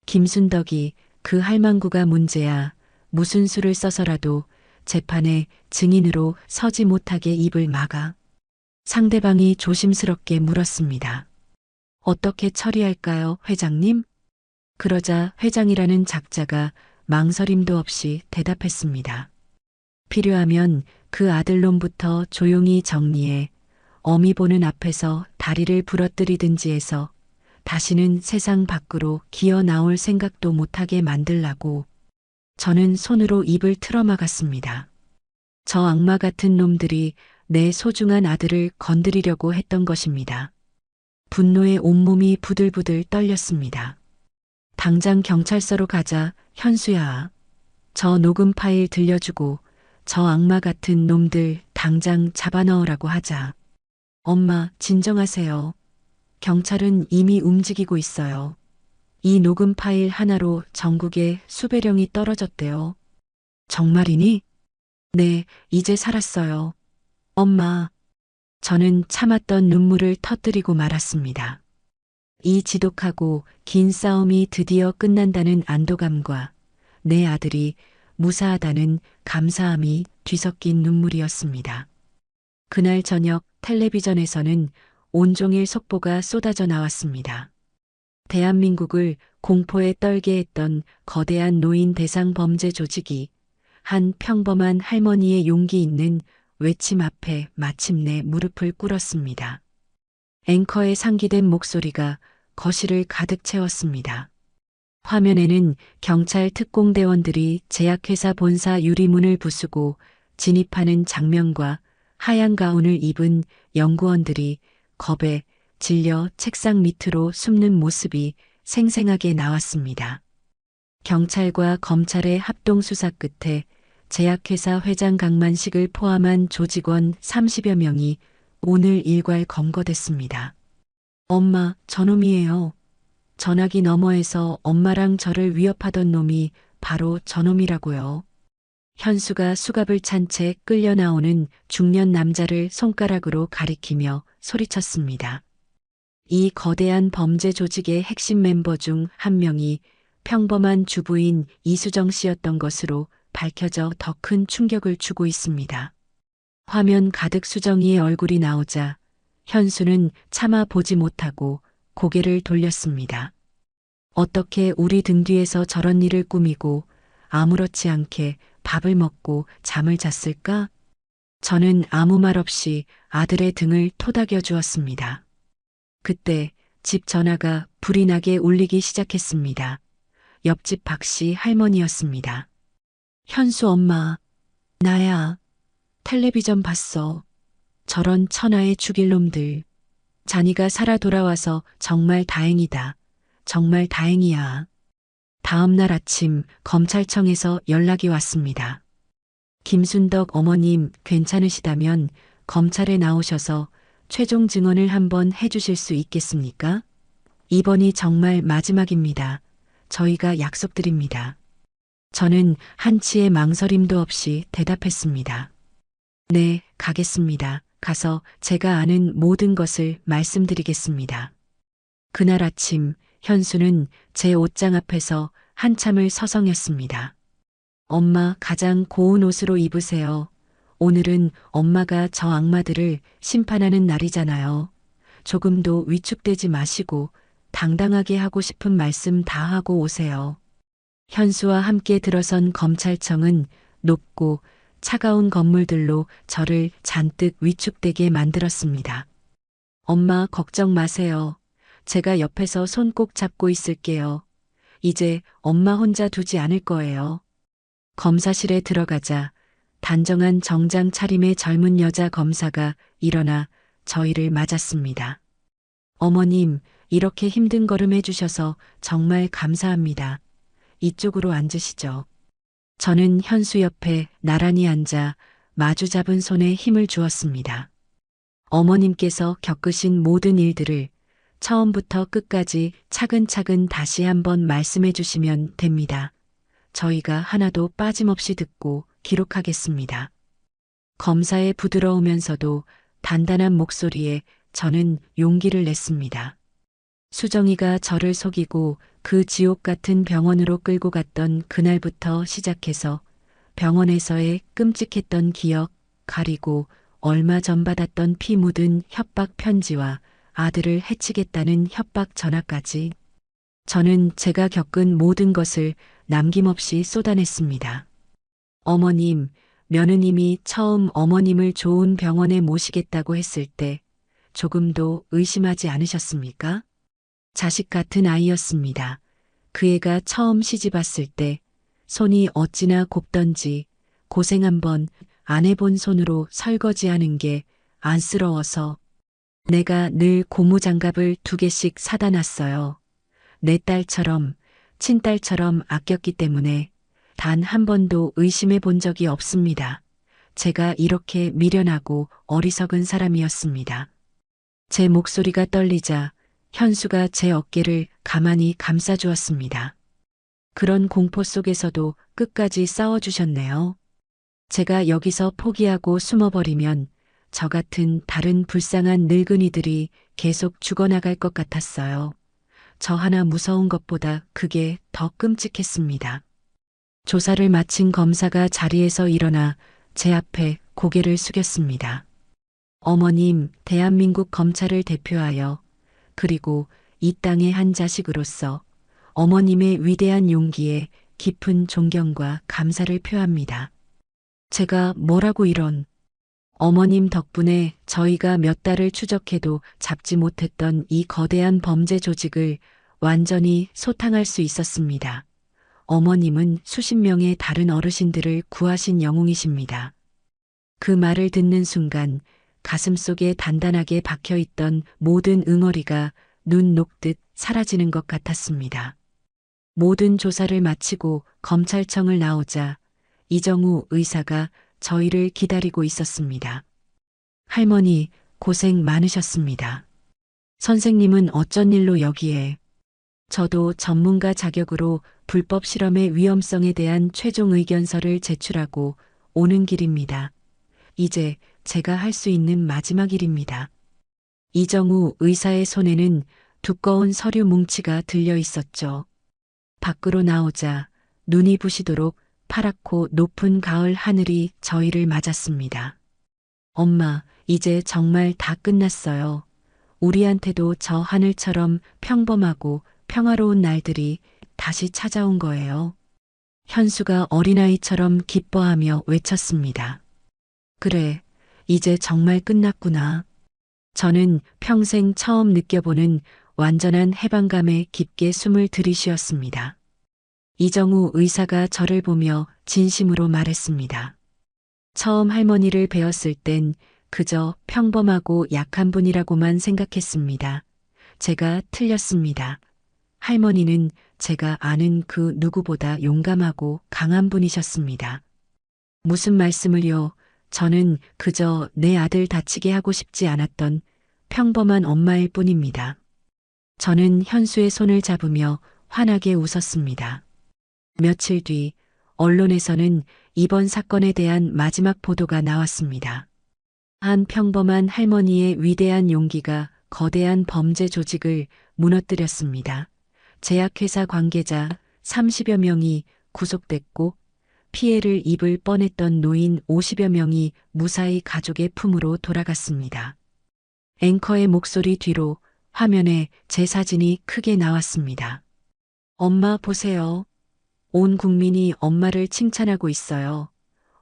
[SPEAKER 1] 김순덕이 그 할망구가 문제야. 무슨 수를 써서라도 재판에 증인으로 서지 못하게 입을 막아. 상대방이 조심스럽게 물었습니다. 어떻게 처리할까요, 회장님? 그러자 회장이라는 작자가 망설임도 없이 대답했습니다. 필요하면 그 아들놈부터 조용히 정리해 어미 보는 앞에서 다리를 부러뜨리든지 해서 다시는 세상 밖으로 기어 나올 생각도 못하게 만들라고. 저는 손으로 입을 틀어막았습니다. 저 악마 같은 놈들이 내 소중한 아들을 건드리려고 했던 것입니다. 분노에 온몸이 부들부들 떨렸습니다. 당장 경찰서로 가자, 현수야. 저 녹음 파일 들려주고 저 악마 같은 놈들 당장 잡아넣으라고 하자. 엄마, 진정하세요. 경찰은 이미 움직이고 있어요. 이 녹음 파일 하나로 전국에 수배령이 떨어졌대요. 정말이니? 네, 이제 살았어요. 엄마. 저는 참았던 눈물을 터뜨리고 말았습니다. 이 지독하고 긴 싸움이 드디어 끝난다는 안도감과 내 아들이 무사하다는 감사함이 뒤섞인 눈물이었습니다. 그날 저녁 텔레비전에서는 온종일 속보가 쏟아져 나왔습니다. 대한민국을 공포에 떨게 했던 거대한 노인 대상 범죄 조직이 한 평범한 할머니의 용기 있는 외침 앞에 마침내 무릎을 꿇었습니다. 앵커의 상기된 목소리가 거실을 가득 채웠습니다. 화면에는 경찰 특공대원들이 제약회사 본사 유리문을 부수고 진입하는 장면과 하얀 가운을 입은 연구원들이 겁에 질려 책상 밑으로 숨는 모습이 생생하게 나왔습니다. 경찰과 검찰의 합동수사 끝에 제약회사 회장 강만식을 포함한 조직원 30여 명이 오늘 일괄 검거됐습니다. 엄마, 저놈이에요. 전화기 너머에서 엄마랑 저를 위협하던 놈이 바로 저놈이라고요. 현수가 수갑을 찬 채 끌려 나오는 중년 남자를 손가락으로 가리키며 소리쳤습니다. 이 거대한 범죄 조직의 핵심 멤버 중 한 명이 평범한 주부인 이수정 씨였던 것으로 밝혀져 더 큰 충격을 주고 있습니다. 화면 가득 수정이의 얼굴이 나오자 현수는 차마 보지 못하고 고개를 돌렸습니다. 어떻게 우리 등 뒤에서 저런 일을 꾸미고 아무렇지 않게 밥을 먹고 잠을 잤을까? 저는 아무 말 없이 아들의 등을 토닥여 주었습니다. 그때 집 전화가 불이 나게 울리기 시작했습니다. 옆집 박씨 할머니였습니다. 현수 엄마, 나야. 텔레비전 봤어. 저런 천하의 죽일 놈들. 자니가 살아 돌아와서 정말 다행이다. 정말 다행이야. 다음 날 아침 검찰청에서 연락이 왔습니다. 김순덕 어머님 괜찮으시다면 검찰에 나오셔서 최종 증언을 한번 해주실 수 있겠습니까? 이번이 정말 마지막입니다. 저희가 약속드립니다. 저는 한치의 망설임도 없이 대답했습니다. 네, 가겠습니다. 가서 제가 아는 모든 것을 말씀드리겠습니다. 그날 아침 현수는 제 옷장 앞에서 한참을 서성였습니다. 엄마, 가장 고운 옷으로 입으세요. 오늘은 엄마가 저 악마들을 심판하는 날이잖아요. 조금도 위축되지 마시고 당당하게 하고 싶은 말씀 다 하고 오세요. 현수와 함께 들어선 검찰청은 높고 차가운 건물들로 저를 잔뜩 위축되게 만들었습니다. 엄마, 걱정 마세요. 제가 옆에서 손 꼭 잡고 있을게요. 이제 엄마 혼자 두지 않을 거예요. 검사실에 들어가자 단정한 정장 차림의 젊은 여자 검사가 일어나 저희를 맞았습니다. 어머님, 이렇게 힘든 걸음 해주셔서 정말 감사합니다. 이쪽으로 앉으시죠. 저는 현수 옆에 나란히 앉아 마주 잡은 손에 힘을 주었습니다. 어머님께서 겪으신 모든 일들을 처음부터 끝까지 차근차근 다시 한번 말씀해 주시면 됩니다. 저희가 하나도 빠짐없이 듣고 기록하겠습니다. 검사의 부드러우면서도 단단한 목소리에 저는 용기를 냈습니다. 수정이가 저를 속이고 그 지옥 같은 병원으로 끌고 갔던 그날부터 시작해서 병원에서의 끔찍했던 기억, 가리고 얼마 전 받았던 피 묻은 협박 편지와 아들을 해치겠다는 협박 전화까지 저는 제가 겪은 모든 것을 남김없이 쏟아냈습니다. 어머님, 며느님이 처음 어머님을 좋은 병원에 모시겠다고 했을 때 조금도 의심하지 않으셨습니까? 자식 같은 아이였습니다. 그 애가 처음 시집 왔을 때 손이 어찌나 곱던지 고생 한번 안 해본 손으로 설거지하는 게 안쓰러워서 내가 늘 고무장갑을 2개씩 사다 놨어요. 내 딸처럼, 친딸처럼 아꼈기 때문에 단 한 번도 의심해 본 적이 없습니다. 제가 이렇게 미련하고 어리석은 사람이었습니다. 제 목소리가 떨리자 현수가 제 어깨를 가만히 감싸주었습니다. 그런 공포 속에서도 끝까지 싸워주셨네요. 제가 여기서 포기하고 숨어버리면 저 같은 다른 불쌍한 늙은이들이 계속 죽어나갈 것 같았어요. 저 하나 무서운 것보다 그게 더 끔찍했습니다. 조사를 마친 검사가 자리에서 일어나 제 앞에 고개를 숙였습니다. 어머님, 대한민국 검찰을 대표하여 그리고 이 땅의 한 자식으로서 어머님의 위대한 용기에 깊은 존경과 감사를 표합니다. 제가 뭐라고 이런 어머님 덕분에 저희가 몇 달을 추적해도 잡지 못했던 이 거대한 범죄 조직을 완전히 소탕할 수 있었습니다. 어머님은 수십 명의 다른 어르신들을 구하신 영웅이십니다. 그 말을 듣는 순간 가슴속에 단단하게 박혀있던 모든 응어리가 눈 녹듯 사라지는 것 같았습니다. 모든 조사를 마치고 검찰청을 나오자 이정우 의사가 저희를 기다리고 있었습니다. 할머니, 고생 많으셨습니다. 선생님은 어쩐 일로 여기에? 저도 전문가 자격으로 불법 실험의 위험성에 대한 최종 의견서를 제출하고 오는 길입니다. 이제 제가 할 수 있는 마지막 일입니다. 이정우 의사의 손에는 두꺼운 서류 뭉치가 들려 있었죠. 밖으로 나오자 눈이 부시도록 파랗고 높은 가을 하늘이 저희를 맞았습니다. 엄마, 이제 정말 다 끝났어요. 우리한테도 저 하늘처럼 평범하고 평화로운 날들이 다시 찾아온 거예요. 현수가 어린아이처럼 기뻐하며 외쳤습니다. 그래, 이제 정말 끝났구나. 저는 평생 처음 느껴보는 완전한 해방감에 깊게 숨을 들이쉬었습니다. 이정우 의사가 저를 보며 진심으로 말했습니다. 처음 할머니를 뵈었을 땐 그저 평범하고 약한 분이라고만 생각했습니다. 제가 틀렸습니다. 할머니는 제가 아는 그 누구보다 용감하고 강한 분이셨습니다. 무슨 말씀을요? 저는 그저 내 아들 다치게 하고 싶지 않았던 평범한 엄마일 뿐입니다. 저는 현수의 손을 잡으며 환하게 웃었습니다. 며칠 뒤 언론에서는 이번 사건에 대한 마지막 보도가 나왔습니다. 한 평범한 할머니의 위대한 용기가 거대한 범죄 조직을 무너뜨렸습니다. 제약회사 관계자 30여 명이 구속됐고 피해를 입을 뻔했던 노인 50여 명이 무사히 가족의 품으로 돌아갔습니다. 앵커의 목소리 뒤로 화면에 제 사진이 크게 나왔습니다. 엄마 보세요. 온 국민이 엄마를 칭찬하고 있어요.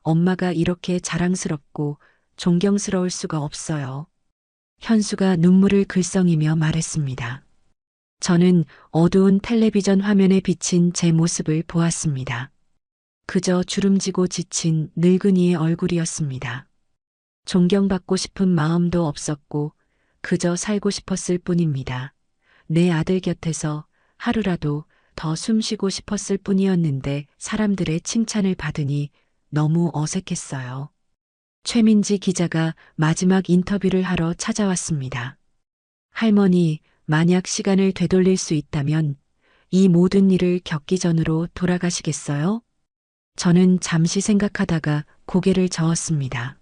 [SPEAKER 1] 엄마가 이렇게 자랑스럽고 존경스러울 수가 없어요. 현수가 눈물을 글썽이며 말했습니다. 저는 어두운 텔레비전 화면에 비친 제 모습을 보았습니다. 그저 주름지고 지친 늙은이의 얼굴이었습니다. 존경받고 싶은 마음도 없었고 그저 살고 싶었을 뿐입니다. 내 아들 곁에서 하루라도 더 숨쉬고 싶었을 뿐이었는데 사람들의 칭찬을 받으니 너무 어색했어요. 최민지 기자가 마지막 인터뷰를 하러 찾아왔습니다. 할머니, 만약 시간을 되돌릴 수 있다면 이 모든 일을 겪기 전으로 돌아가시겠어요? 저는 잠시 생각하다가 고개를 저었습니다.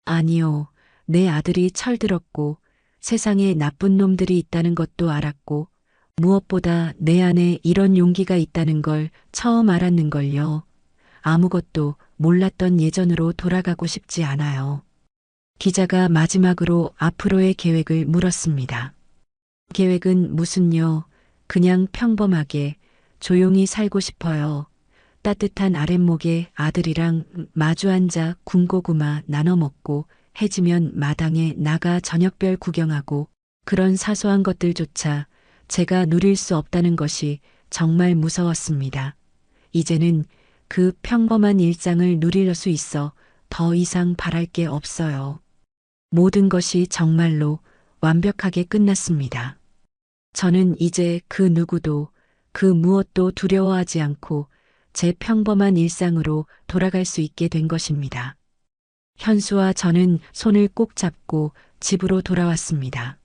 [SPEAKER 1] 아니요, 내 아들이 철들었고 세상에 나쁜 놈들이 있다는 것도 알았고 무엇보다 내 안에 이런 용기가 있다는 걸 처음 알았는걸요. 아무것도 몰랐던 예전으로 돌아가고 싶지 않아요. 기자가 마지막으로 앞으로의 계획을 물었습니다. 계획은 무슨요? 그냥 평범하게 조용히 살고 싶어요. 따뜻한 아랫목에 아들이랑 마주 앉아 군고구마 나눠 먹고 해지면 마당에 나가 저녁별 구경하고 그런 사소한 것들조차 제가 누릴 수 없다는 것이 정말 무서웠습니다. 이제는 그 평범한 일상을 누릴 수 있어 더 이상 바랄 게 없어요. 모든 것이 정말로 완벽하게 끝났습니다. 저는 이제 그 누구도 그 무엇도 두려워하지 않고 제 평범한 일상으로 돌아갈 수 있게 된 것입니다. 현수와 저는 손을 꼭 잡고 집으로 돌아왔습니다.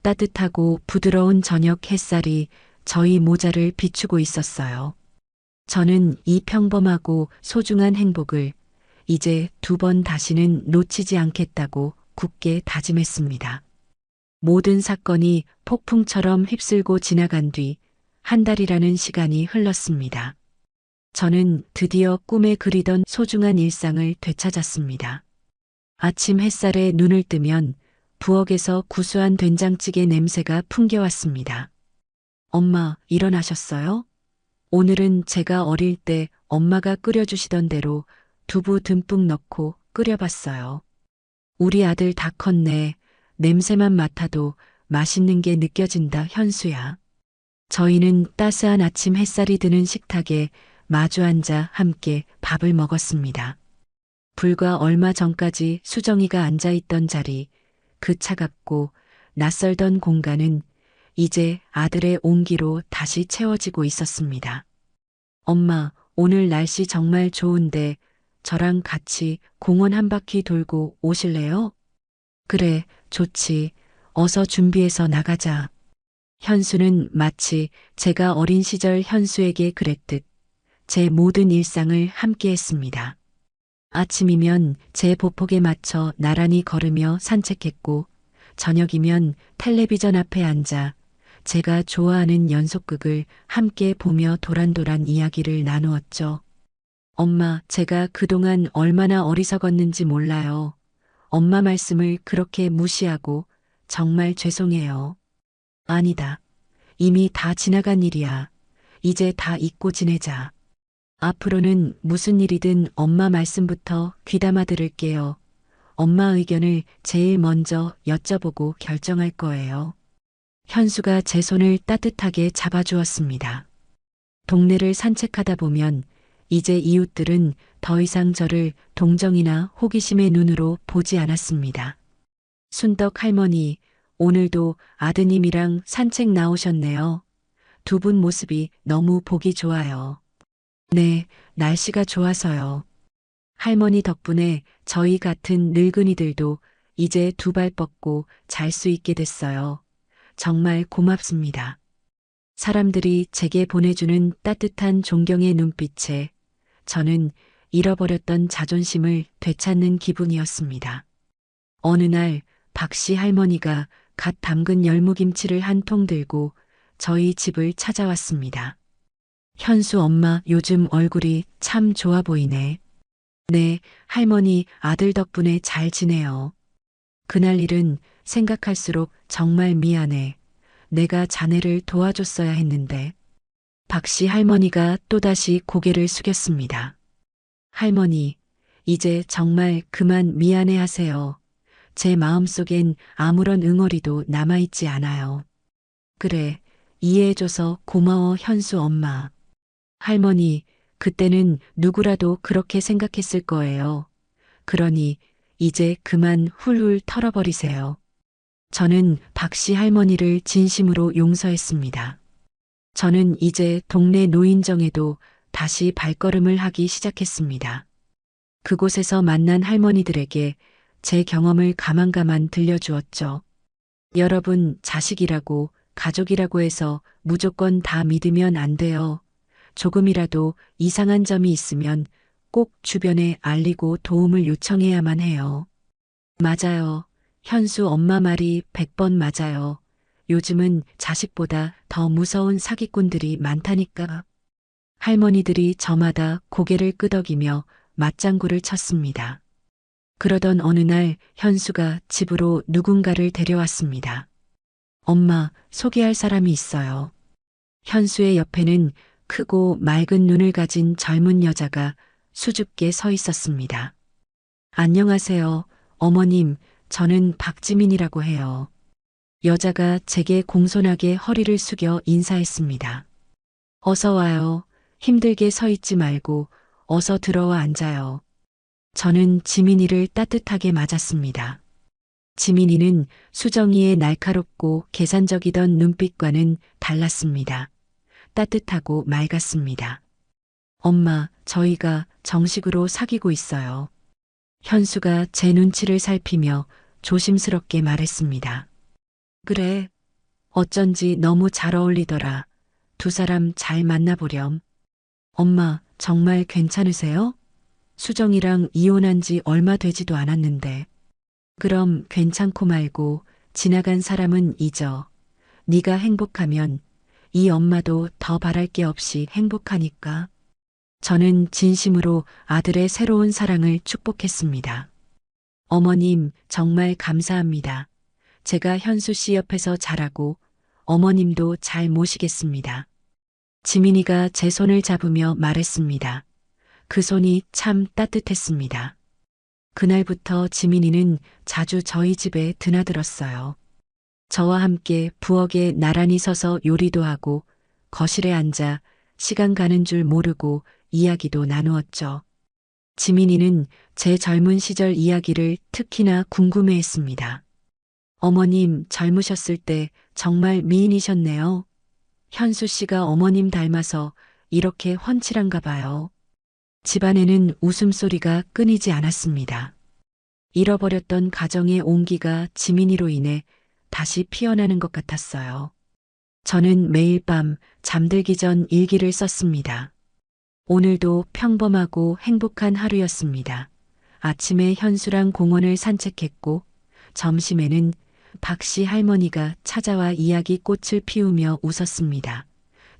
[SPEAKER 1] 따뜻하고 부드러운 저녁 햇살이 저희 모자를 비추고 있었어요. 저는 이 평범하고 소중한 행복을 이제 2번 다시는 놓치지 않겠다고 굳게 다짐했습니다. 모든 사건이 폭풍처럼 휩쓸고 지나간 뒤 1달이라는 시간이 흘렀습니다. 저는 드디어 꿈에 그리던 소중한 일상을 되찾았습니다. 아침 햇살에 눈을 뜨면 부엌에서 구수한 된장찌개 냄새가 풍겨왔습니다. 엄마, 일어나셨어요? 오늘은 제가 어릴 때 엄마가 끓여주시던 대로 두부 듬뿍 넣고 끓여봤어요. 우리 아들 다 컸네. 냄새만 맡아도 맛있는 게 느껴진다, 현수야. 저희는 따스한 아침 햇살이 드는 식탁에 마주 앉아 함께 밥을 먹었습니다. 불과 얼마 전까지 수정이가 앉아있던 자리, 그 차갑고 낯설던 공간은 이제 아들의 온기로 다시 채워지고 있었습니다. 엄마, 오늘 날씨 정말 좋은데 저랑 같이 공원 한 바퀴 돌고 오실래요? 그래, 좋지. 어서 준비해서 나가자. 현수는 마치 제가 어린 시절 현수에게 그랬듯 제 모든 일상을 함께 했습니다. 아침이면 제 보폭에 맞춰 나란히 걸으며 산책했고, 저녁이면 텔레비전 앞에 앉아 제가 좋아하는 연속극을 함께 보며 도란도란 이야기를 나누었죠. 엄마, 제가 그동안 얼마나 어리석었는지 몰라요. 엄마 말씀을 그렇게 무시하고 정말 죄송해요. 아니다. 이미 다 지나간 일이야. 이제 다 잊고 지내자. 앞으로는 무슨 일이든 엄마 말씀부터 귀담아 들을게요. 엄마 의견을 제일 먼저 여쭤보고 결정할 거예요. 현수가 제 손을 따뜻하게 잡아주었습니다. 동네를 산책하다 보면 이제 이웃들은 더 이상 저를 동정이나 호기심의 눈으로 보지 않았습니다. 순덕 할머니, 오늘도 아드님이랑 산책 나오셨네요. 2분 모습이 너무 보기 좋아요. 네, 날씨가 좋아서요. 할머니 덕분에 저희 같은 늙은이들도 이제 2발 뻗고 잘 수 있게 됐어요. 정말 고맙습니다. 사람들이 제게 보내주는 따뜻한 존경의 눈빛에 저는 잃어버렸던 자존심을 되찾는 기분이었습니다. 어느 날 박씨 할머니가 갓 담근 열무김치를 한 통 들고 저희 집을 찾아왔습니다. 현수 엄마, 요즘 얼굴이 참 좋아 보이네. 네, 할머니, 아들 덕분에 잘 지내요. 그날 일은 생각할수록 정말 미안해. 내가 자네를 도와줬어야 했는데. 박씨 할머니가 또다시 고개를 숙였습니다. 할머니, 이제 정말 그만 미안해 하세요. 제 마음속엔 아무런 응어리도 남아있지 않아요. 그래, 이해해줘서 고마워, 현수 엄마. 할머니, 그때는 누구라도 그렇게 생각했을 거예요. 그러니 이제 그만 훌훌 털어버리세요. 저는 박씨 할머니를 진심으로 용서했습니다. 저는 이제 동네 노인정에도 다시 발걸음을 하기 시작했습니다. 그곳에서 만난 할머니들에게 제 경험을 가만가만 들려주었죠. 여러분, 자식이라고, 가족이라고 해서 무조건 다 믿으면 안 돼요. 조금이라도 이상한 점이 있으면 꼭 주변에 알리고 도움을 요청해야만 해요. 맞아요. 현수 엄마 말이 100번 맞아요. 요즘은 자식보다 더 무서운 사기꾼들이 많다니까. 할머니들이 저마다 고개를 끄덕이며 맞장구를 쳤습니다. 그러던 어느 날 현수가 집으로 누군가를 데려왔습니다. 엄마, 소개할 사람이 있어요. 현수의 옆에는 크고 맑은 눈을 가진 젊은 여자가 수줍게 서 있었습니다. 안녕하세요, 어머님. 저는 박지민이라고 해요. 여자가 제게 공손하게 허리를 숙여 인사했습니다. 어서 와요. 힘들게 서 있지 말고 어서 들어와 앉아요. 저는 지민이를 따뜻하게 맞았습니다. 지민이는 수정이의 날카롭고 계산적이던 눈빛과는 달랐습니다. 따뜻하고 맑았습니다. 엄마, 저희가 정식으로 사귀고 있어요. 현수가 제 눈치를 살피며 조심스럽게 말했습니다. 그래. 어쩐지 너무 잘 어울리더라. 두 사람 잘 만나보렴. 엄마, 정말 괜찮으세요? 수정이랑 이혼한 지 얼마 되지도 않았는데. 그럼 괜찮고 말고 지나간 사람은 잊어. 네가 행복하면 이 엄마도 더 바랄 게 없이 행복하니까. 저는 진심으로 아들의 새로운 사랑을 축복했습니다. 어머님, 정말 감사합니다. 제가 현수 씨 옆에서 자라고 어머님도 잘 모시겠습니다. 지민이가 제 손을 잡으며 말했습니다. 그 손이 참 따뜻했습니다. 그날부터 지민이는 자주 저희 집에 드나들었어요. 저와 함께 부엌에 나란히 서서 요리도 하고 거실에 앉아 시간 가는 줄 모르고 이야기도 나누었죠. 지민이는 제 젊은 시절 이야기를 특히나 궁금해했습니다. 어머님 젊으셨을 때 정말 미인이셨네요. 현수 씨가 어머님 닮아서 이렇게 훤칠한가 봐요. 집안에는 웃음소리가 끊이지 않았습니다. 잃어버렸던 가정의 온기가 지민이로 인해 다시 피어나는 것 같았어요. 저는 매일 밤 잠들기 전 일기를 썼습니다. 오늘도 평범하고 행복한 하루였습니다. 아침에 현수랑 공원을 산책했고 점심에는 박씨 할머니가 찾아와 이야기 꽃을 피우며 웃었습니다.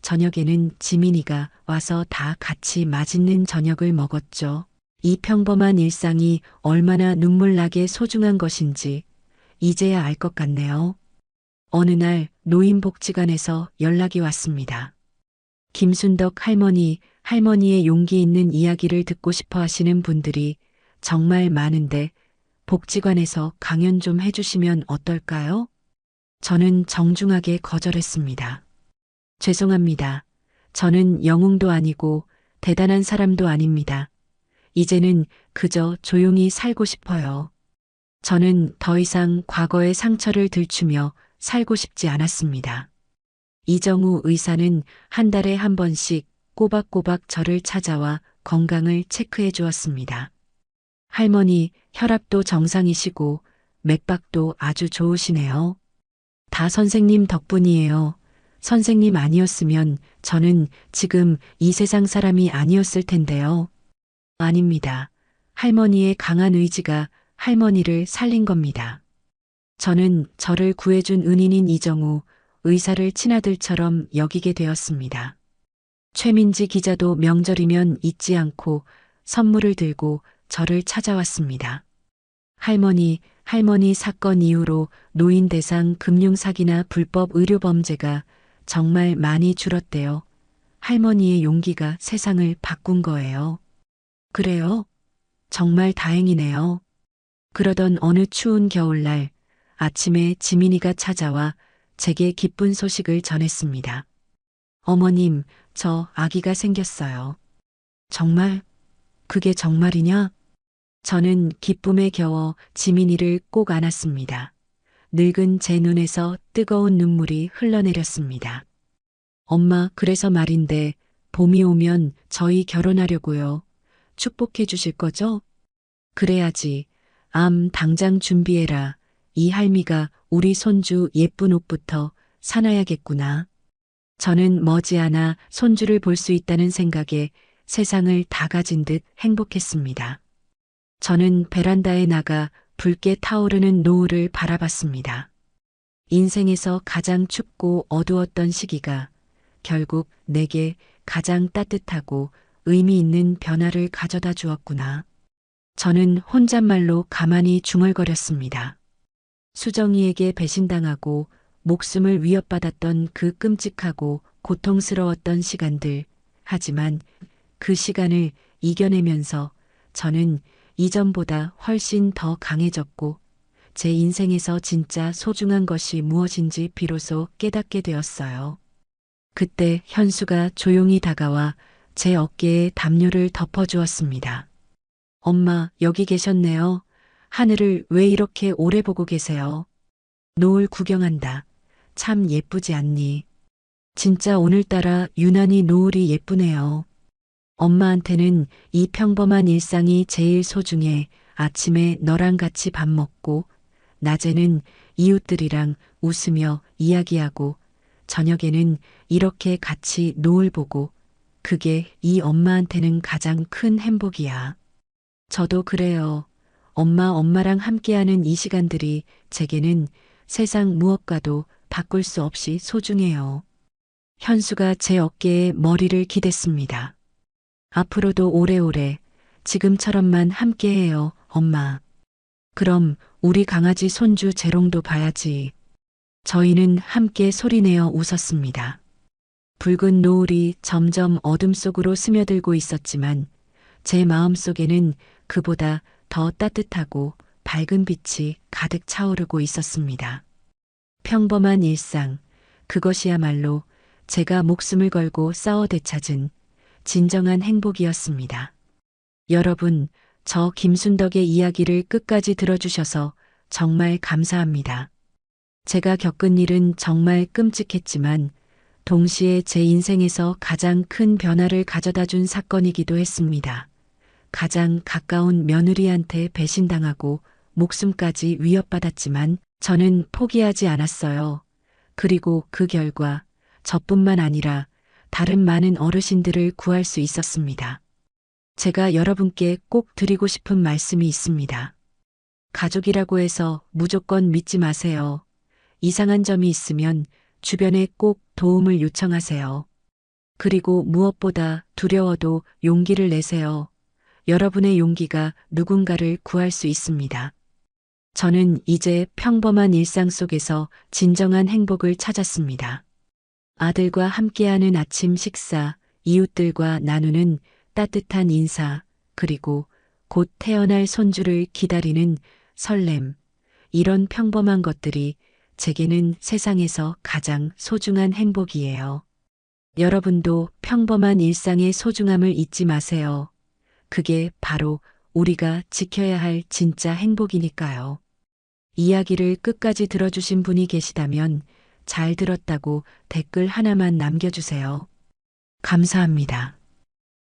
[SPEAKER 1] 저녁에는 지민이가 와서 다 같이 맛있는 저녁을 먹었죠. 이 평범한 일상이 얼마나 눈물나게 소중한 것인지 이제야 알 것 같네요. 어느 날 노인복지관에서 연락이 왔습니다. 김순덕 할머니의 용기 있는 이야기를 듣고 싶어 하시는 분들이 정말 많은데 복지관에서 강연 좀 해주시면 어떨까요? 저는 정중하게 거절했습니다. 죄송합니다. 저는 영웅도 아니고 대단한 사람도 아닙니다. 이제는 그저 조용히 살고 싶어요. 저는 더 이상 과거의 상처를 들추며 살고 싶지 않았습니다. 이정우 의사는 한 달에 한 번씩 꼬박꼬박 저를 찾아와 건강을 체크해 주었습니다. 할머니, 혈압도 정상이시고 맥박도 아주 좋으시네요. 다 선생님 덕분이에요. 선생님 아니었으면 저는 지금 이 세상 사람이 아니었을 텐데요. 아닙니다. 할머니의 강한 의지가 할머니를 살린 겁니다. 저는 저를 구해준 은인인 이정우 의사를 친아들처럼 여기게 되었습니다. 최민지 기자도 명절이면 잊지 않고 선물을 들고 저를 찾아왔습니다. 할머니 사건 이후로 노인 대상 금융사기나 불법 의료 범죄가 정말 많이 줄었대요. 할머니의 용기가 세상을 바꾼 거예요. 그래요? 정말 다행이네요. 그러던 어느 추운 겨울날 아침에 지민이가 찾아와 제게 기쁜 소식을 전했습니다. 어머님, 저 아기가 생겼어요. 정말? 그게 정말이냐? 저는 기쁨에 겨워 지민이를 꼭 안았습니다. 늙은 제 눈에서 뜨거운 눈물이 흘러내렸습니다. 엄마, 그래서 말인데 봄이 오면 저희 결혼하려고요. 축복해 주실 거죠? 그래야지. 당장 준비해라. 이 할미가 우리 손주 예쁜 옷부터 사놔야겠구나. 저는 머지않아 손주를 볼 수 있다는 생각에 세상을 다 가진 듯 행복했습니다. 저는 베란다에 나가 붉게 타오르는 노을을 바라봤습니다. 인생에서 가장 춥고 어두웠던 시기가 결국 내게 가장 따뜻하고 의미 있는 변화를 가져다 주었구나. 저는 혼잣말로 가만히 중얼거렸습니다. 수정이에게 배신당하고 목숨을 위협받았던 그 끔찍하고 고통스러웠던 시간들. 하지만 그 시간을 이겨내면서 저는 이전보다 훨씬 더 강해졌고 제 인생에서 진짜 소중한 것이 무엇인지 비로소 깨닫게 되었어요. 그때 현수가 조용히 다가와 제 어깨에 담요를 덮어주었습니다. 엄마, 여기 계셨네요. 하늘을 왜 이렇게 오래 보고 계세요? 노을 구경한다. 참 예쁘지 않니? 진짜 오늘따라 유난히 노을이 예쁘네요. 엄마한테는 이 평범한 일상이 제일 소중해. 아침에 너랑 같이 밥 먹고, 낮에는 이웃들이랑 웃으며 이야기하고, 저녁에는 이렇게 같이 노을 보고, 그게 이 엄마한테는 가장 큰 행복이야. 저도 그래요. 엄마랑 함께하는 이 시간들이 제게는 세상 무엇과도 바꿀 수 없이 소중해요. 현수가 제 어깨에 머리를 기댔습니다. 앞으로도 오래오래 지금처럼만 함께해요, 엄마. 그럼 우리 강아지 손주 재롱도 봐야지. 저희는 함께 소리내어 웃었습니다. 붉은 노을이 점점 어둠 속으로 스며들고 있었지만 제 마음속에는 그보다 더 따뜻하고 밝은 빛이 가득 차오르고 있었습니다. 평범한 일상, 그것이야말로 제가 목숨을 걸고 싸워 되찾은 진정한 행복이었습니다. 여러분, 저 김순덕의 이야기를 끝까지 들어주셔서 정말 감사합니다. 제가 겪은 일은 정말 끔찍했지만 동시에 제 인생에서 가장 큰 변화를 가져다 준 사건이기도 했습니다. 가장 가까운 며느리한테 배신당하고 목숨까지 위협받았지만 저는 포기하지 않았어요. 그리고 그 결과 저뿐만 아니라 다른 많은 어르신들을 구할 수 있었습니다. 제가 여러분께 꼭 드리고 싶은 말씀이 있습니다. 가족이라고 해서 무조건 믿지 마세요. 이상한 점이 있으면 주변에 꼭 도움을 요청하세요. 그리고 무엇보다 두려워도 용기를 내세요. 여러분의 용기가 누군가를 구할 수 있습니다. 저는 이제 평범한 일상 속에서 진정한 행복을 찾았습니다. 아들과 함께하는 아침 식사, 이웃들과 나누는 따뜻한 인사, 그리고 곧 태어날 손주를 기다리는 설렘. 이런 평범한 것들이 제게는 세상에서 가장 소중한 행복이에요. 여러분도 평범한 일상의 소중함을 잊지 마세요. 그게 바로 우리가 지켜야 할 진짜 행복이니까요. 이야기를 끝까지 들어주신 분이 계시다면 잘 들었다고 댓글 하나만 남겨주세요. 감사합니다.